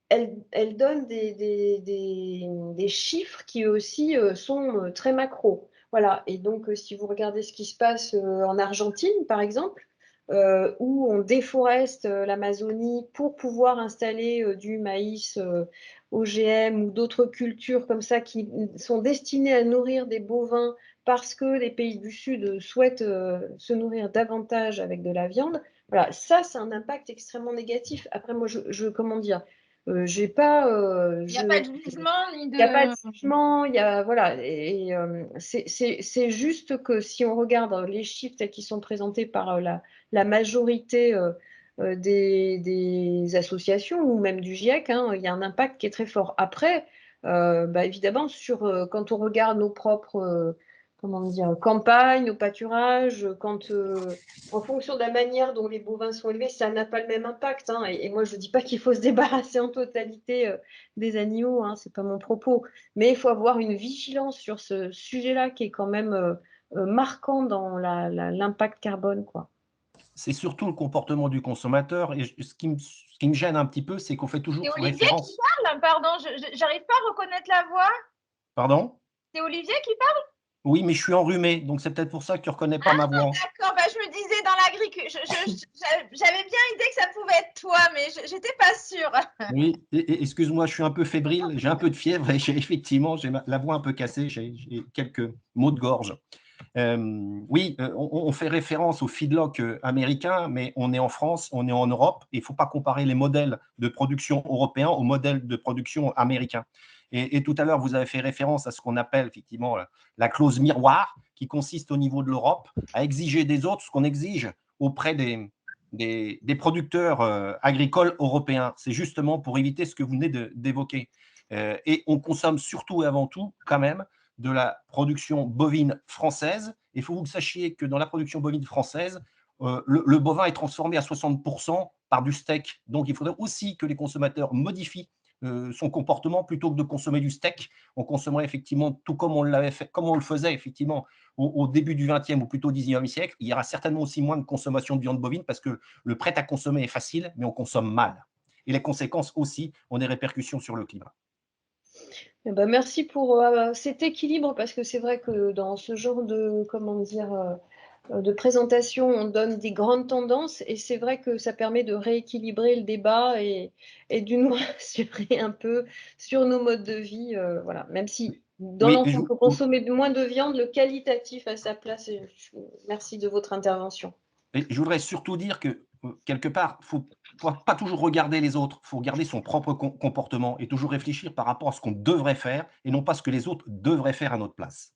elles donnent des chiffres qui aussi sont très macro. Voilà. Et donc, si vous regardez ce qui se passe en Argentine, par exemple, où on déforeste l'Amazonie pour pouvoir installer du maïs OGM ou d'autres cultures comme ça qui sont destinées à nourrir des bovins parce que les pays du Sud souhaitent se nourrir davantage avec de la viande. Voilà, ça, c'est un impact extrêmement négatif. Après, moi, comment dire, j'ai pas. Il n'y a pas de jugement ni de. Il n'y a pas de jugement, voilà, c'est juste que si on regarde les chiffres tels qu'ils sont présentés par la majorité des associations ou même du GIEC, hein, il y a un impact qui est très fort. Après, évidemment, quand on regarde nos propres comment dire, campagnes, nos pâturages, en fonction de la manière dont les bovins sont élevés, ça n'a pas le même impact, hein. Et moi, je ne dis pas qu'il faut se débarrasser en totalité des animaux, hein, ce n'est pas mon propos. Mais il faut avoir une vigilance sur ce sujet-là qui est quand même marquant dans l'impact carbone, quoi. C'est surtout le comportement du consommateur. Et ce qui me gêne un petit peu, c'est qu'on fait toujours C'est Olivier référence. qui parle, pardon, j'arrive pas à reconnaître la voix. Pardon? C'est Olivier qui parle? Oui, mais je suis enrhumé, donc c'est peut-être pour ça que tu ne reconnais pas ma voix. D'accord, je me disais dans l'agriculture, j'avais bien idée que ça pouvait être toi, mais je n'étais pas sûre. Oui, excuse-moi, je suis un peu fébrile, j'ai un peu de fièvre et effectivement, j'ai la voix un peu cassée, j'ai quelques maux de gorge. Oui, on fait référence au feedlot américain, mais on est en France, on est en Europe, et il ne faut pas comparer les modèles de production européens aux modèles de production américains. Et tout à l'heure, vous avez fait référence à ce qu'on appelle effectivement la clause miroir, qui consiste au niveau de l'Europe à exiger des autres ce qu'on exige auprès des producteurs agricoles européens. C'est justement pour éviter ce que vous venez d'évoquer. Et on consomme surtout et avant tout, quand même, de la production bovine française. Il faut que vous sachiez que dans la production bovine française, le bovin est transformé à 60% par du steak. Donc, il faudrait aussi que les consommateurs modifient son comportement plutôt que de consommer du steak. On consommerait effectivement tout comme on l'avait fait, comme on le faisait effectivement au début du XXe ou plutôt 19e siècle. Il y aura certainement aussi moins de consommation de viande bovine parce que le prêt à consommer est facile, mais on consomme mal. Et les conséquences aussi ont des répercussions sur le climat. Eh ben, merci pour cet équilibre parce que c'est vrai que dans ce genre de, comment dire, de présentation, on donne des grandes tendances et c'est vrai que ça permet de rééquilibrer le débat et d'une rassurer un peu sur nos modes de vie. Voilà. Même si dans l'ensemble, il faut consommer moins de viande, le qualitatif à sa place. Merci de votre intervention. Et je voudrais surtout dire que, quelque part, il ne faut pas toujours regarder les autres, il faut regarder son propre comportement et toujours réfléchir par rapport à ce qu'on devrait faire et non pas ce que les autres devraient faire à notre place.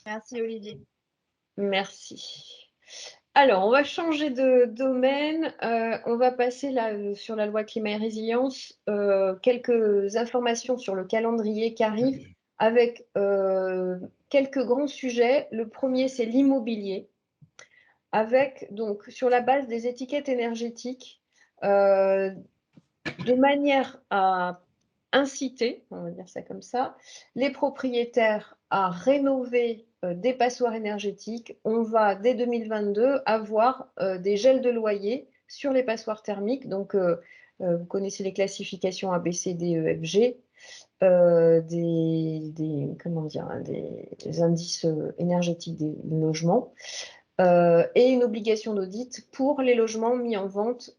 Merci Olivier. Merci. Alors, on va changer de domaine. On va passer là, sur la loi climat et résilience. Quelques informations sur le calendrier qui arrive avec quelques grands sujets. Le premier, c'est l'immobilier, avec donc sur la base des étiquettes énergétiques, de manière à inciter, on va dire ça comme ça, les propriétaires à rénover des passoires énergétiques. On va, dès 2022, avoir des gels de loyer sur les passoires thermiques. Donc, vous connaissez les classifications A, B, C, D, E, F, G, comment dire, des indices énergétiques des logements. Et une obligation d'audit pour les logements mis en vente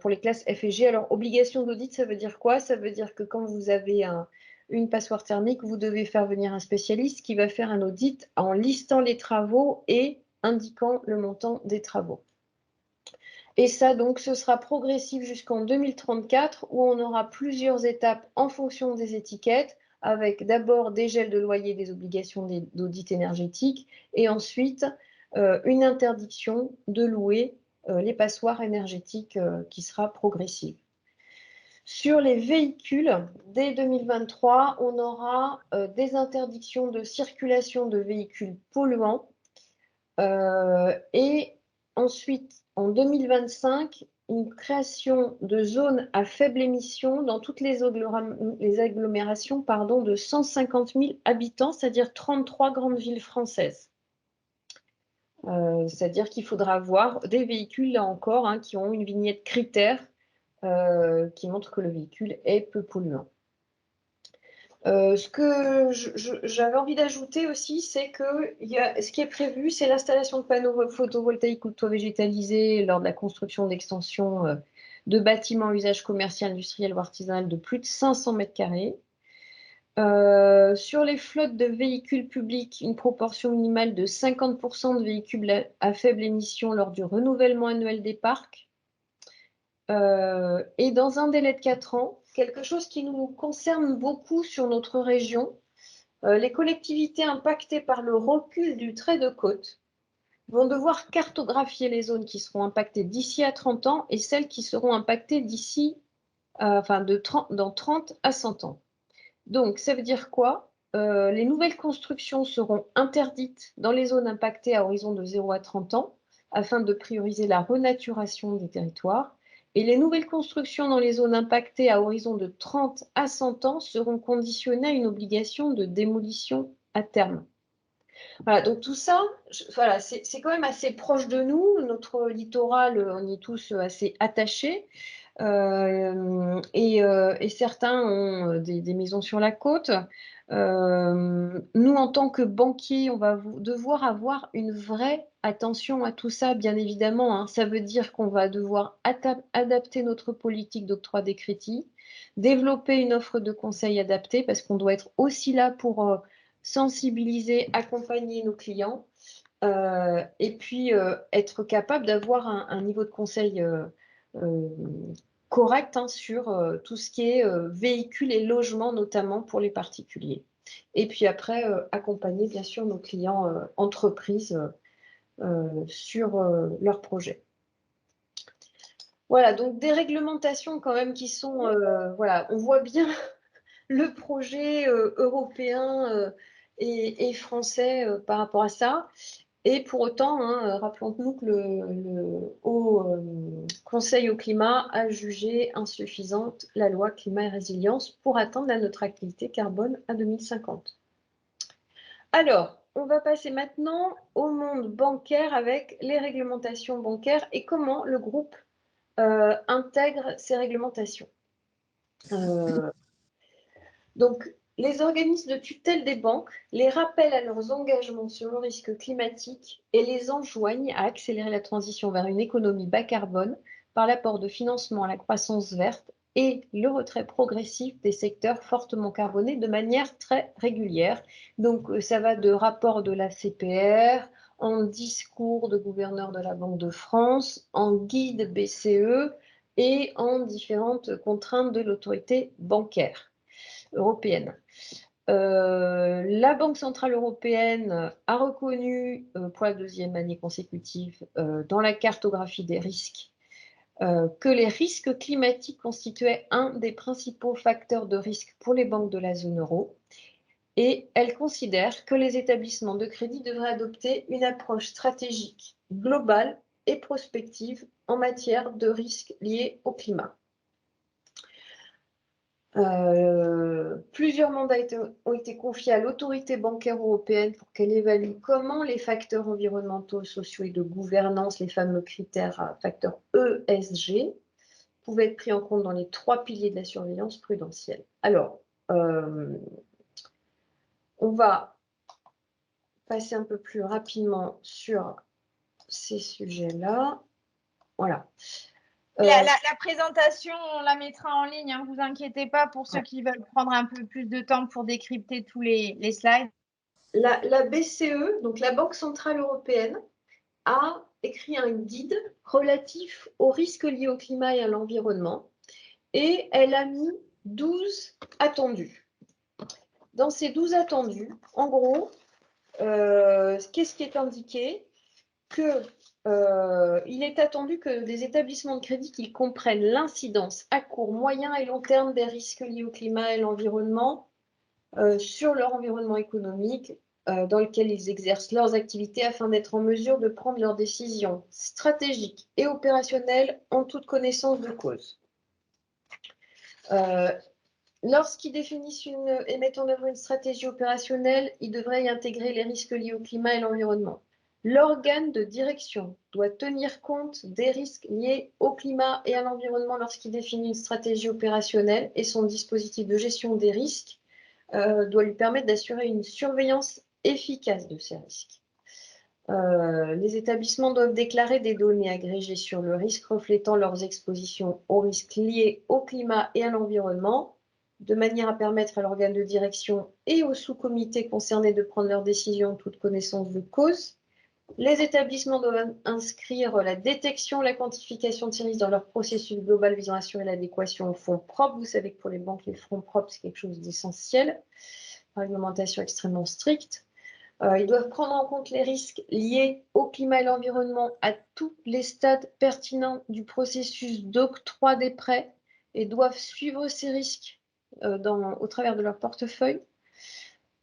pour les classes F et G. Alors, obligation d'audit, ça veut dire quoi? Ça veut dire que quand vous avez une passoire thermique, vous devez faire venir un spécialiste qui va faire un audit en listant les travaux et indiquant le montant des travaux. Et ça, donc, ce sera progressif jusqu'en 2034, où on aura plusieurs étapes en fonction des étiquettes, avec d'abord des gels de loyer, des obligations d'audit énergétique, et ensuite une interdiction de louer les passoires énergétiques qui sera progressive. Sur les véhicules, dès 2023, on aura des interdictions de circulation de véhicules polluants. Et ensuite, en 2025, une création de zones à faible émission dans toutes les agglomérations de 150 000 habitants, c'est-à-dire 33 grandes villes françaises. C'est-à-dire qu'il faudra avoir des véhicules, là encore, qui ont une vignette critère qui montre que le véhicule est peu polluant. Ce que j'avais envie d'ajouter aussi, c'est que ce qui est prévu, c'est l'installation de panneaux photovoltaïques ou de toits végétalisés lors de la construction d'extensions de bâtiments à usage commercial, industriel ou artisanal de plus de 500 mètres carrés. Sur les flottes de véhicules publics, une proportion minimale de 50% de véhicules à faible émission lors du renouvellement annuel des parcs. Et dans un délai de 4 ans, quelque chose qui nous concerne beaucoup sur notre région, les collectivités impactées par le recul du trait de côte vont devoir cartographier les zones qui seront impactées d'ici à 30 ans et celles qui seront impactées dans 30 à 100 ans. Donc, ça veut dire quoi? Les nouvelles constructions seront interdites dans les zones impactées à horizon de 0 à 30 ans afin de prioriser la renaturation des territoires. Et les nouvelles constructions dans les zones impactées à horizon de 30 à 100 ans seront conditionnées à une obligation de démolition à terme. Voilà, donc tout ça, voilà, c'est quand même assez proche de nous. Notre littoral, on y est tous assez attachés. Et certains ont des maisons sur la côte. Nous, en tant que banquiers, on va devoir avoir une vraie attention à tout ça, bien évidemment. Ça veut dire qu'on va devoir adapter notre politique d'octroi des crédits, développer une offre de conseil adaptée, parce qu'on doit être aussi là pour sensibiliser, accompagner nos clients, et puis être capable d'avoir un niveau de conseil correct sur tout ce qui est véhicules et logements, notamment pour les particuliers. Et puis après, accompagner bien sûr nos clients entreprises sur leurs projets. Voilà, donc des réglementations quand même qui sont, voilà, on voit bien le projet européen et français par rapport à ça. Et pour autant, rappelons-nous que le Haut Conseil au climat a jugé insuffisante la loi climat et résilience pour atteindre la neutralité carbone à 2050. Alors, on va passer maintenant au monde bancaire avec les réglementations bancaires et comment le groupe intègre ces réglementations. Donc, les organismes de tutelle des banques les rappellent à leurs engagements sur le risque climatique et les enjoignent à accélérer la transition vers une économie bas carbone par l'apport de financement à la croissance verte et le retrait progressif des secteurs fortement carbonés de manière très régulière. Donc, ça va de rapports de la CPR, en discours de gouverneur de la Banque de France, en guide BCE et en différentes contraintes de l'autorité bancaire européenne. La Banque centrale européenne a reconnu pour la 2e année consécutive dans la cartographie des risques que les risques climatiques constituaient un des principaux facteurs de risque pour les banques de la zone euro. Et elle considère que les établissements de crédit devraient adopter une approche stratégique globale et prospective en matière de risques liés au climat. Plusieurs mandats ont été confiés à l'autorité bancaire européenne pour qu'elle évalue comment les facteurs environnementaux, sociaux et de gouvernance, les fameux critères facteurs ESG, pouvaient être pris en compte dans les 3 piliers de la surveillance prudentielle. Alors, on va passer un peu plus rapidement sur ces sujets-là. Voilà. La présentation, on la mettra en ligne, ne vous inquiétez pas pour ceux qui veulent prendre un peu plus de temps pour décrypter tous les slides. La BCE, donc la Banque centrale européenne, a écrit un guide relatif aux risques liés au climat et à l'environnement et elle a mis 12 attendus. Dans ces 12 attendus, en gros, qu'est-ce qui est indiqué? Il est attendu que des établissements de crédit qui comprennent l'incidence à court, moyen et long terme des risques liés au climat et l'environnement sur leur environnement économique dans lequel ils exercent leurs activités afin d'être en mesure de prendre leurs décisions stratégiques et opérationnelles en toute connaissance de cause. Lorsqu'ils définissent et mettent en œuvre une stratégie opérationnelle, ils devraient y intégrer les risques liés au climat et l'environnement. L'organe de direction doit tenir compte des risques liés au climat et à l'environnement lorsqu'il définit une stratégie opérationnelle et son dispositif de gestion des risques doit lui permettre d'assurer une surveillance efficace de ces risques. Les établissements doivent déclarer des données agrégées sur le risque reflétant leurs expositions aux risques liés au climat et à l'environnement, de manière à permettre à l'organe de direction et aux sous-comités concernés de prendre leurs décisions en toute connaissance de cause. Les établissements doivent inscrire la détection, la quantification de ces risques dans leur processus global visant à assurer l'adéquation aux fonds propres. Vous savez que pour les banques, les fonds propres, c'est quelque chose d'essentiel. Réglementation extrêmement stricte. Ils doivent prendre en compte les risques liés au climat et l'environnement à tous les stades pertinents du processus d'octroi des prêts et doivent suivre ces risques au travers de leur portefeuille.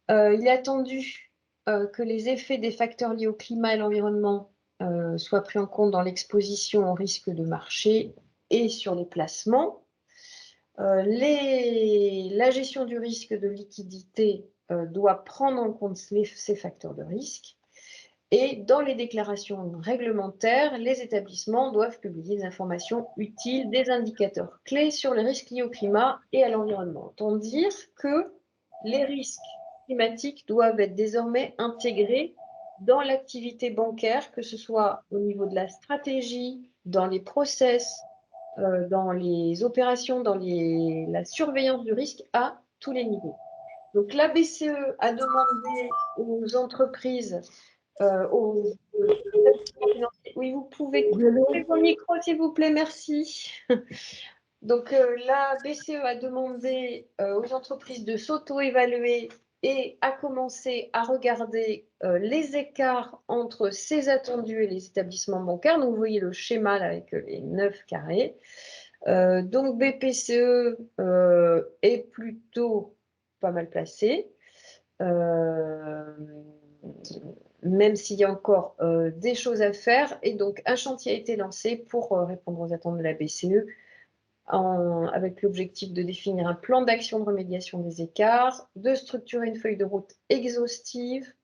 Il est attendu que les effets des facteurs liés au climat et l'environnement soient pris en compte dans l'exposition aux risques de marché et sur les placements. La gestion du risque de liquidité doit prendre en compte ces facteurs de risque. Et dans les déclarations réglementaires, les établissements doivent publier des informations utiles, des indicateurs clés sur les risques liés au climat et à l'environnement. Autant dire que les risques climatiques doivent être désormais intégrés dans l'activité bancaire, que ce soit au niveau de la stratégie, dans les process, dans les opérations, dans la surveillance du risque à tous les niveaux. Donc la BCE a demandé aux entreprises, oui, vous pouvez couper vos micros, s'il vous plaît, merci. Donc la BCE a demandé aux entreprises de s'auto-évaluer et a commencé à regarder les écarts entre ces attendus et les établissements bancaires. Donc vous voyez le schéma là, avec les 9 carrés. Donc BPCE est plutôt pas mal placé, même s'il y a encore des choses à faire. Et donc un chantier a été lancé pour répondre aux attentes de la BCE avec l'objectif de définir un plan d'action de remédiation des écarts, de structurer une feuille de route exhaustive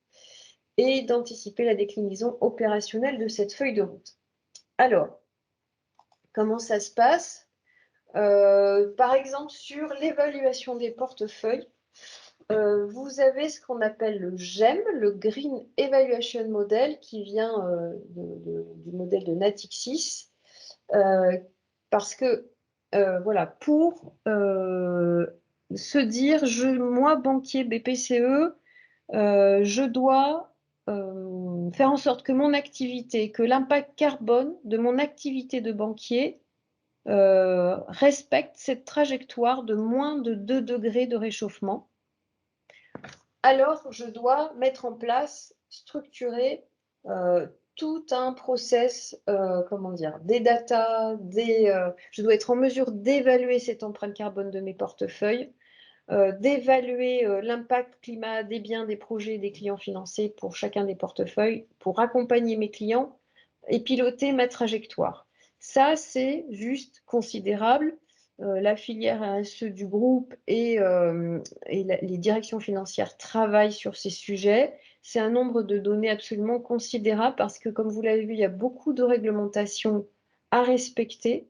et d'anticiper la déclinaison opérationnelle de cette feuille de route. Alors, comment ça se passe ? Par exemple, sur l'évaluation des portefeuilles, vous avez ce qu'on appelle le GEM, le Green Evaluation Model, qui vient du modèle de Natixis, parce que, voilà, pour se dire, moi, banquier BPCE, je dois faire en sorte que mon activité, que l'impact carbone de mon activité de banquier respecte cette trajectoire de moins de 2 degrés de réchauffement. alors je dois mettre en place, structurer tout un process, comment dire, des data, je dois être en mesure d'évaluer cette empreinte carbone de mes portefeuilles, d'évaluer l'impact climat des biens, des projets, des clients financés pour chacun des portefeuilles, pour accompagner mes clients et piloter ma trajectoire. Ça, c'est juste considérable. La filière RSE du groupe et les directions financières travaillent sur ces sujets. C'est un nombre de données absolument considérable parce que, comme vous l'avez vu, il y a beaucoup de réglementations à respecter,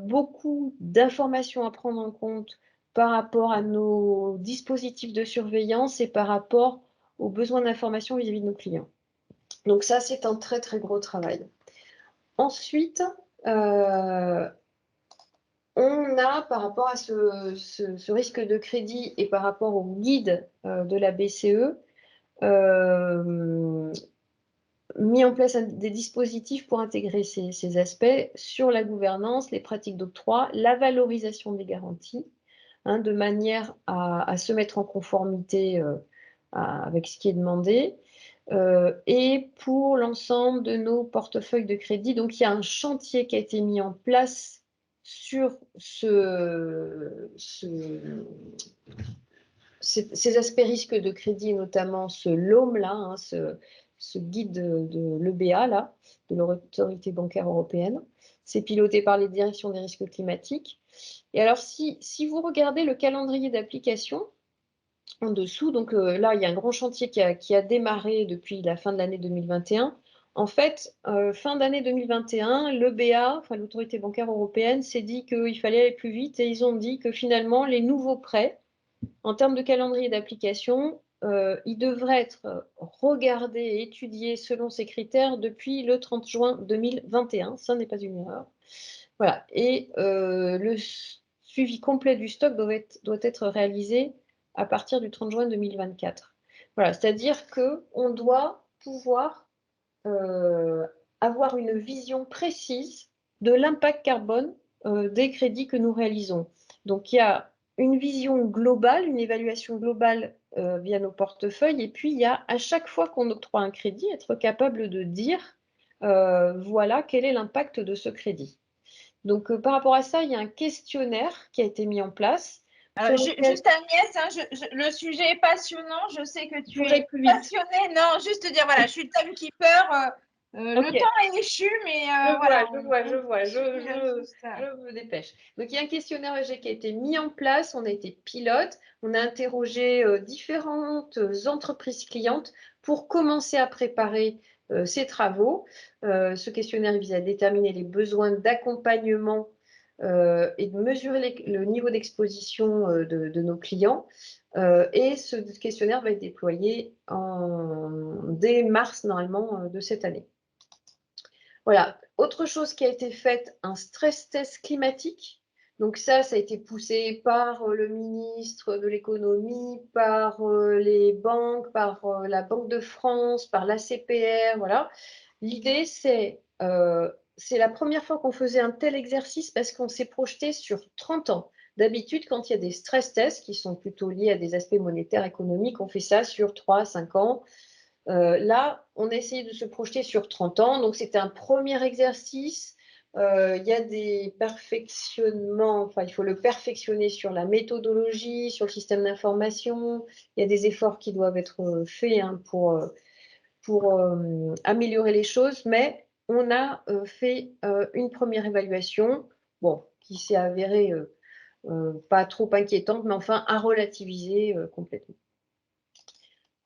beaucoup d'informations à prendre en compte par rapport à nos dispositifs de surveillance et par rapport aux besoins d'information vis-à-vis de nos clients. Donc ça, c'est un très, très gros travail. Ensuite, on a, par rapport à ce risque de crédit et par rapport au guide de la BCE, mis en place des dispositifs pour intégrer ces aspects sur la gouvernance, les pratiques d'octroi, la valorisation des garanties, de manière à se mettre en conformité avec ce qui est demandé. Et pour l'ensemble de nos portefeuilles de crédit, donc il y a un chantier qui a été mis en place sur ces aspects risques de crédit, notamment ce LOM-là, ce guide de l'EBA, là, de l'Autorité bancaire européenne. C'est piloté par les directions des risques climatiques. Et alors, si vous regardez le calendrier d'application, en dessous, donc là, il y a un grand chantier qui a démarré depuis la fin de l'année 2021. En fait, fin d'année 2021, l'EBA, enfin l'Autorité bancaire européenne, s'est dit qu'il fallait aller plus vite et ils ont dit que finalement, les nouveaux prêts, en termes de calendrier d'application, ils devraient être regardés et étudiés selon ces critères depuis le 30 juin 2021. Ça n'est pas une erreur. Voilà. Et le suivi complet du stock doit être réalisé à partir du 30 juin 2024. Voilà, c'est-à-dire qu'on doit pouvoir avoir une vision précise de l'impact carbone des crédits que nous réalisons. Donc, il y a une vision globale, une évaluation globale via nos portefeuilles, et puis il y a, à chaque fois qu'on octroie un crédit, être capable de dire, voilà, quel est l'impact de ce crédit. Donc, par rapport à ça, il y a un questionnaire qui a été mis en place. Juste Agnès, le sujet est passionnant. Je sais que tu es passionnée. Non, juste te dire, voilà, je suis timekeeper. Le temps est échu, mais voilà. Je vois, je me dépêche. Donc, il y a un questionnaire EG qui a été mis en place. On a été pilote. On a interrogé différentes entreprises clientes pour commencer à préparer ces travaux. Ce questionnaire vise à déterminer les besoins d'accompagnement et de mesurer le niveau d'exposition de nos clients. Et ce questionnaire va être déployé dès mars, normalement, de cette année. Voilà. Autre chose qui a été faite, un stress test climatique. Donc ça a été poussé par le ministre de l'économie, par les banques, par la Banque de France, par l'ACPR, voilà. L'idée, c'est la première fois qu'on faisait un tel exercice parce qu'on s'est projeté sur 30 ans. D'habitude, quand il y a des stress tests qui sont plutôt liés à des aspects monétaires, économiques, on fait ça sur 3 à 5 ans. Là, on a essayé de se projeter sur 30 ans. Donc, c'était un premier exercice. Il y a des perfectionnements, enfin, il faut le perfectionner sur la méthodologie, sur le système d'information. Il y a des efforts qui doivent être faits pour améliorer les choses, mais on a fait une première évaluation, bon, qui s'est avérée pas trop inquiétante, mais enfin à relativiser complètement.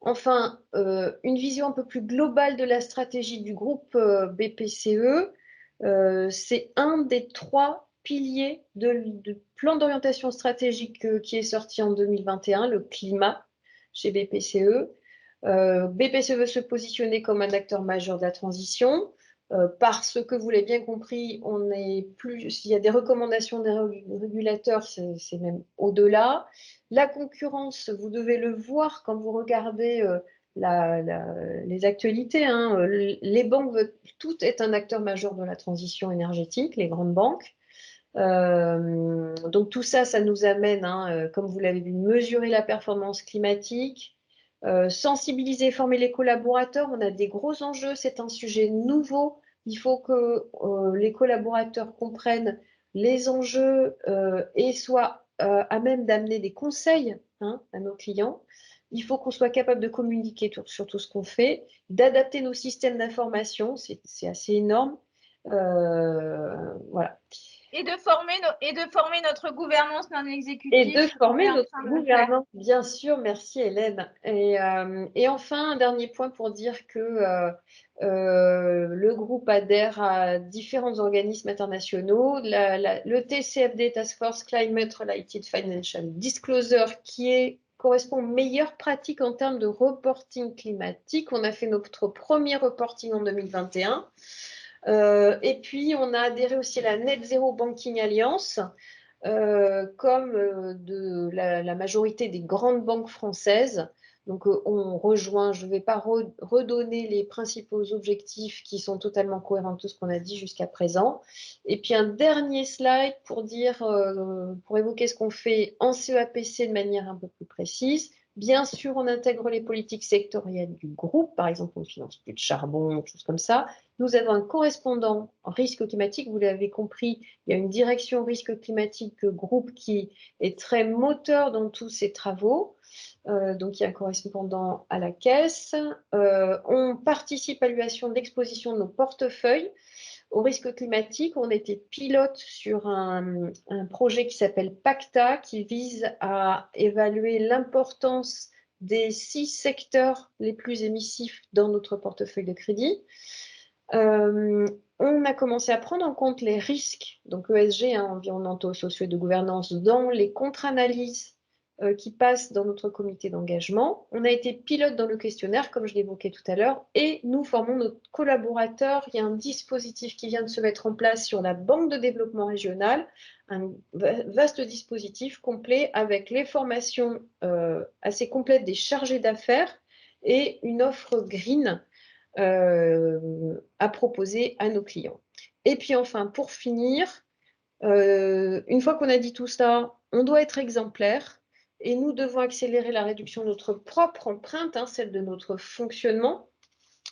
Enfin, une vision un peu plus globale de la stratégie du groupe BPCE, c'est un des 3 piliers de plan d'orientation stratégique qui est sorti en 2021, le climat chez BPCE. BPCE veut se positionner comme un acteur majeur de la transition parce que vous l'avez bien compris, s'il y a des recommandations des régulateurs, c'est même au-delà. La concurrence, vous devez le voir quand vous regardez les actualités. Les banques veulent toutes être un acteur majeur de la transition énergétique, les grandes banques. Donc tout ça, ça nous amène, comme vous l'avez vu, mesurer la performance climatique, Sensibiliser, former les collaborateurs, on a des gros enjeux, c'est un sujet nouveau. Il faut que les collaborateurs comprennent les enjeux et soient à même d'amener des conseils à nos clients. Il faut qu'on soit capable de communiquer sur tout ce qu'on fait, d'adapter nos systèmes d'information, c'est assez énorme. Voilà. Et de former notre gouvernance non exécutive. Et de former notre gouvernance, bien sûr. Merci Hélène. Et enfin, un dernier point pour dire que le groupe adhère à différents organismes internationaux. Le TCFD, Task Force Climate Related Financial Disclosure, qui correspond aux meilleures pratiques en termes de reporting climatique. On a fait notre premier reporting en 2021. Et puis, on a adhéré aussi à la Net Zero Banking Alliance, comme de la majorité des grandes banques françaises. Donc, on rejoint, je ne vais pas redonner les principaux objectifs qui sont totalement cohérents avec tout ce qu'on a dit jusqu'à présent. Et puis, un dernier slide pour dire, pour évoquer ce qu'on fait en CEAPC de manière un peu plus précise. Bien sûr, on intègre les politiques sectorielles du groupe, par exemple, on ne finance plus de charbon, choses comme ça. Nous avons un correspondant en risque climatique, vous l'avez compris, il y a une direction risque climatique groupe qui est très moteur dans tous ces travaux. Donc, il y a un correspondant à la caisse. On participe à l'évaluation de l'exposition de nos portefeuilles au risque climatique. On était pilote sur un projet qui s'appelle PACTA, qui vise à évaluer l'importance des 6 secteurs les plus émissifs dans notre portefeuille de crédit. On a commencé à prendre en compte les risques, donc ESG, environnementaux, sociaux et de gouvernance, dans les contre-analyses qui passent dans notre comité d'engagement. On a été pilote dans le questionnaire, comme je l'évoquais tout à l'heure, et nous formons nos collaborateurs. Il y a un dispositif qui vient de se mettre en place sur la Banque de développement régional, un vaste dispositif complet avec les formations assez complètes des chargés d'affaires et une offre green à proposer à nos clients. Et puis enfin, pour finir, une fois qu'on a dit tout ça, on doit être exemplaire et nous devons accélérer la réduction de notre propre empreinte, celle de notre fonctionnement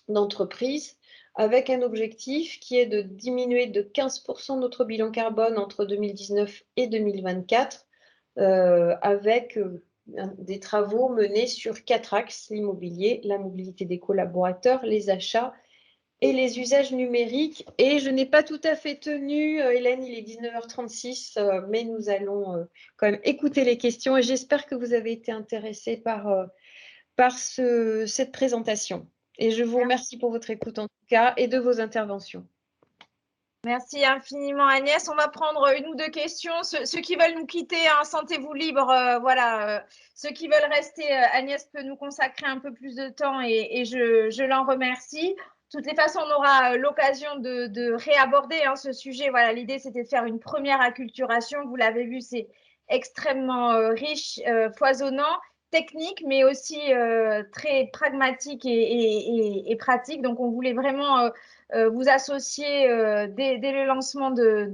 d'entreprise, avec un objectif qui est de diminuer de 15% notre bilan carbone entre 2019 et 2024, avec des travaux menés sur 4 axes, l'immobilier, la mobilité des collaborateurs, les achats et les usages numériques. Et je n'ai pas tout à fait tenu, Hélène, il est 19h36, mais nous allons quand même écouter les questions et j'espère que vous avez été intéressés par cette présentation. Et je vous remercie pour votre écoute en tout cas et de vos interventions. Merci infiniment Agnès. On va prendre une ou deux questions. Ceux qui veulent nous quitter, sentez-vous libre. Voilà. Ceux qui veulent rester, Agnès peut nous consacrer un peu plus de temps et je l'en remercie. De toutes les façons, on aura l'occasion de réaborder ce sujet. Voilà, l'idée, c'était de faire une première acculturation. Vous l'avez vu, c'est extrêmement riche, foisonnant, technique, mais aussi très pragmatique et pratique. Donc, on voulait vraiment vous associer dès le lancement de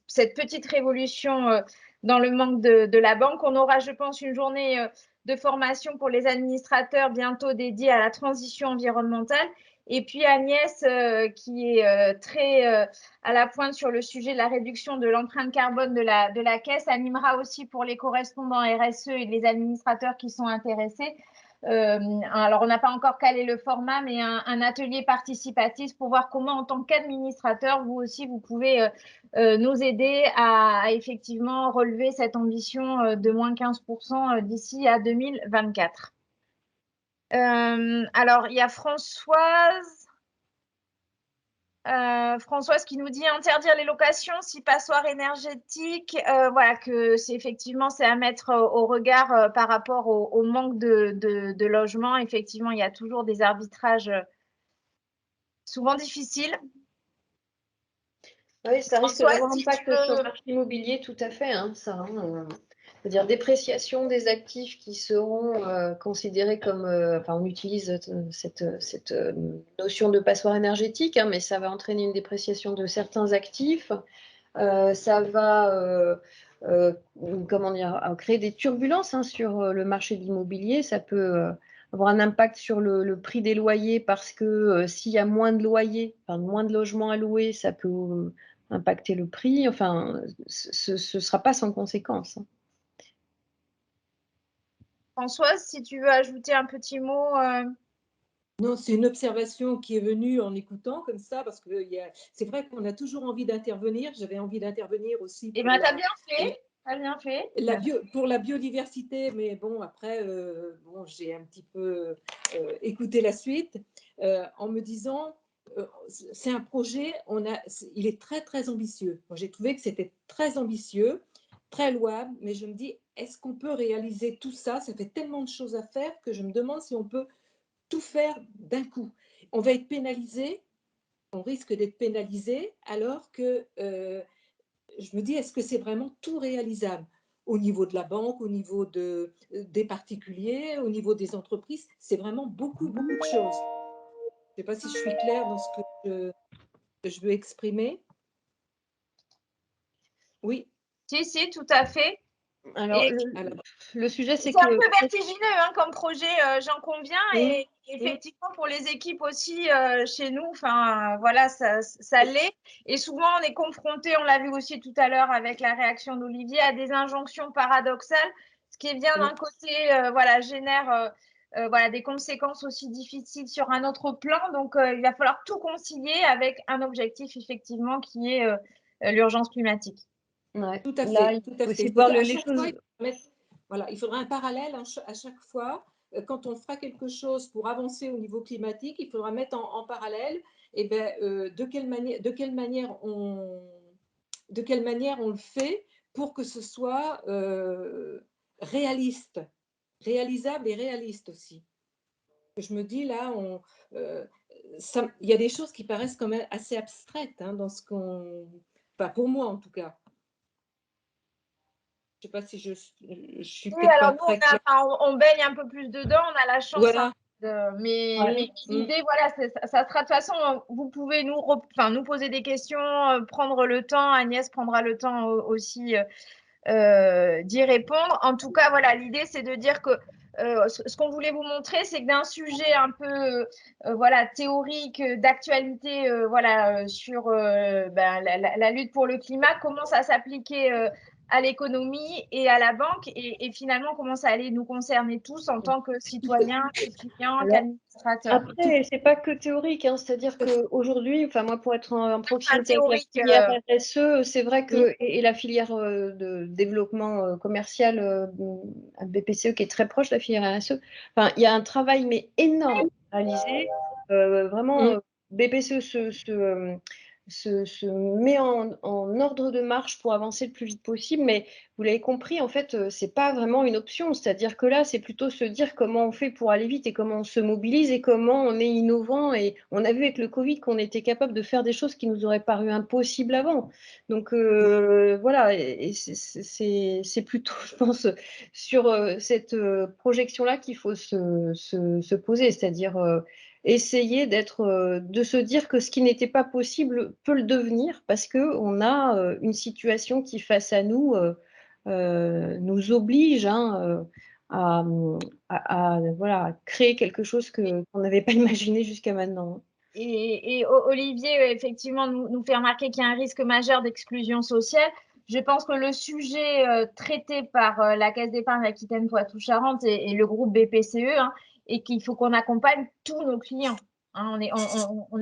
cette petite révolution dans le monde de la banque. On aura, je pense, une journée de formation pour les administrateurs bientôt dédiée à la transition environnementale. Et puis Agnès, qui est très à la pointe sur le sujet de la réduction de l'empreinte carbone de la caisse, animera aussi pour les correspondants RSE et les administrateurs qui sont intéressés. Alors, on n'a pas encore calé le format, mais un atelier participatif pour voir comment, en tant qu'administrateur, vous aussi, vous pouvez nous aider à effectivement relever cette ambition de moins 15% d'ici à 2024. Alors, il y a Françoise qui nous dit interdire les locations si passoire énergétique. Voilà, que c'est effectivement à mettre au regard par rapport au manque de logements. Effectivement, il y a toujours des arbitrages souvent difficiles. Oui, ça risque d'avoir un impact sur le marché immobilier, tout à fait, c'est-à-dire dépréciation des actifs qui seront considérés comme, on utilise cette notion de passoire énergétique, mais ça va entraîner une dépréciation de certains actifs. Ça va créer des turbulences sur le marché de l'immobilier. Ça peut avoir un impact sur le prix des loyers parce que s'il y a moins de loyers, enfin moins de logements à louer, ça peut impacter le prix. Enfin, ce ne sera pas sans conséquence. Françoise, si tu veux ajouter un petit mot. Non, c'est une observation qui est venue en écoutant comme ça, parce que c'est vrai qu'on a toujours envie d'intervenir. J'avais envie d'intervenir aussi Eh bien, tu as bien fait. T'as bien fait. Pour la biodiversité, mais bon, après, bon, j'ai un petit peu écouté la suite en me disant, c'est un projet, il est très, très ambitieux. J'ai trouvé que c'était très ambitieux, très louable, mais je me dis, est-ce qu'on peut réaliser tout ça? Ça fait tellement de choses à faire que je me demande si on peut tout faire d'un coup. On va être pénalisé, on risque d'être pénalisé, alors que je me dis, est-ce que c'est vraiment tout réalisable au niveau de la banque, au niveau des particuliers, au niveau des entreprises? C'est vraiment beaucoup, beaucoup de choses. Je ne sais pas si je suis claire dans ce que je veux exprimer. Oui. Si, tout à fait. Alors, le sujet, c'est que… C'est un peu vertigineux hein, comme projet, j'en conviens. Et effectivement, pour les équipes aussi, chez nous, voilà, ça l'est. Et souvent, on est confronté, on l'a vu aussi tout à l'heure avec la réaction d'Olivier, à des injonctions paradoxales. Ce qui est bien d'un côté, voilà, génère voilà, des conséquences aussi difficiles sur un autre plan. Donc, il va falloir tout concilier avec un objectif, effectivement, qui est l'urgence climatique. Ouais. Tout à Là, fait. Tout à fait. voir À les chaque choses… fois, voilà, il faudra un parallèle à chaque fois. Quand on fera quelque chose pour avancer au niveau climatique, il faudra mettre en parallèle eh ben, de quelle manière on le fait pour que ce soit réaliste, réalisable et réaliste aussi. Je me dis là, il y a des choses qui paraissent quand même assez abstraites hein, dans ce qu'on… Enfin, pour moi en tout cas. Je ne sais pas si je suis peut-être pas très claire. On baigne un peu plus dedans, on a la chance. Voilà. Mais l'idée, voilà, ça sera de toute façon, vous pouvez nous poser des questions, prendre le temps, Agnès prendra le temps aussi d'y répondre. En tout cas, voilà, l'idée, c'est de dire que ce qu'on voulait vous montrer, c'est que d'un sujet un peu voilà, théorique, d'actualité voilà, sur la lutte pour le climat, commence à s'appliquer à l'économie et à la banque et finalement commence à aller nous concerner tous en tant que citoyens, clients, qu'administrateurs. Après, c'est pas que théorique, hein, c'est-à-dire qu'aujourd'hui, enfin moi pour être en proximité avec la filière RSE, c'est vrai que et la filière de développement commercial à BPCE qui est très proche de la filière RSE, enfin il y a un travail mais énorme réalisé, vraiment BPCE se met en ordre de marche pour avancer le plus vite possible, mais vous l'avez compris, en fait, c'est pas vraiment une option. C'est-à-dire que là, c'est plutôt se dire comment on fait pour aller vite et comment on se mobilise et comment on est innovant. Et on a vu avec le Covid qu'on était capable de faire des choses qui nous auraient paru impossibles avant. Donc voilà, et c'est plutôt, je pense, sur cette projection-là qu'il faut se poser, c'est-à-dire essayer de se dire que ce qui n'était pas possible peut le devenir parce qu'on a une situation qui, face à nous, nous oblige hein, voilà, créer quelque chose qu'on n'avait pas imaginé jusqu'à maintenant. Et Olivier, effectivement, nous fait remarquer qu'il y a un risque majeur d'exclusion sociale. Je pense que le sujet traité par la Caisse d'épargne Aquitaine Poitou-Charentes et le groupe BPCE, hein, et qu'il faut qu'on accompagne tous nos clients. Hein,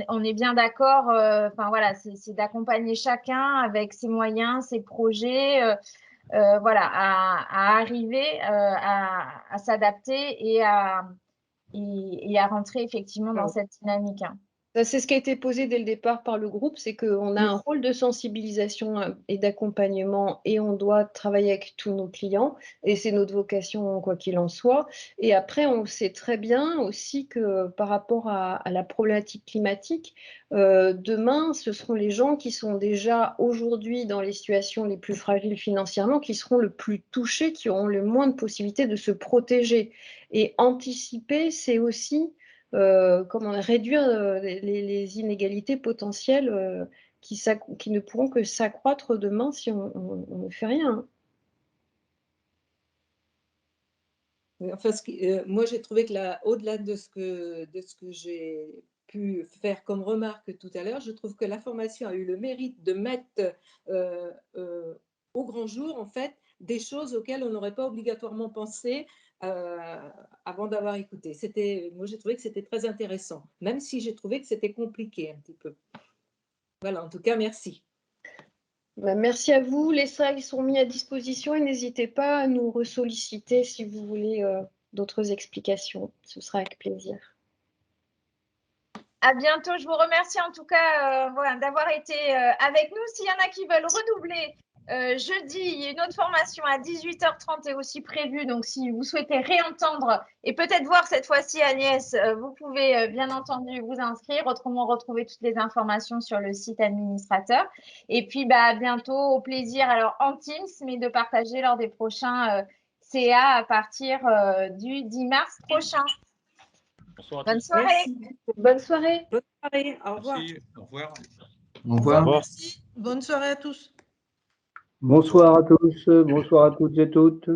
on est bien d'accord. Enfin voilà, c'est d'accompagner chacun avec ses moyens, ses projets, voilà, à arriver à s'adapter et à rentrer effectivement dans cette dynamique. Hein. C'est ce qui a été posé dès le départ par le groupe, c'est qu'on a un rôle de sensibilisation et d'accompagnement et on doit travailler avec tous nos clients et c'est notre vocation quoi qu'il en soit. Et après, on sait très bien aussi que par rapport à la problématique climatique, demain, ce seront les gens qui sont déjà aujourd'hui dans les situations les plus fragiles financièrement qui seront le plus touchés, qui auront le moins de possibilités de se protéger. Et anticiper, c'est aussi… comment réduire les inégalités potentielles qui ne pourront que s'accroître demain si on ne fait rien. Enfin, moi, j'ai trouvé que au-delà de ce que j'ai pu faire comme remarque tout à l'heure, je trouve que la formation a eu le mérite de mettre au grand jour, en fait, des choses auxquelles on n'aurait pas obligatoirement pensé avant d'avoir écouté. Moi, j'ai trouvé que c'était très intéressant, même si j'ai trouvé que c'était compliqué un petit peu. Voilà, en tout cas, merci. Merci à vous. Les slides sont mis à disposition et n'hésitez pas à nous ressolliciter si vous voulez d'autres explications. Ce sera avec plaisir. À bientôt. Je vous remercie en tout cas voilà, d'avoir été avec nous. S'il y en a qui veulent redoubler, jeudi, il y a une autre formation à 18h30 est aussi prévue. Donc, si vous souhaitez réentendre et peut-être voir cette fois-ci Agnès, vous pouvez bien entendu vous inscrire. Autrement, retrouver toutes les informations sur le site administrateur. Et puis, à bientôt. Au plaisir, alors en Teams, mais de partager lors des prochains CA à partir du 10 mars prochain. Bonsoir à Bonne tous. soirée. Merci. Bonne soirée. Bonne soirée. Au revoir. Merci, au revoir. Au revoir. Merci. Bonne soirée à tous. Bonsoir à tous, bonsoir à toutes et toutes.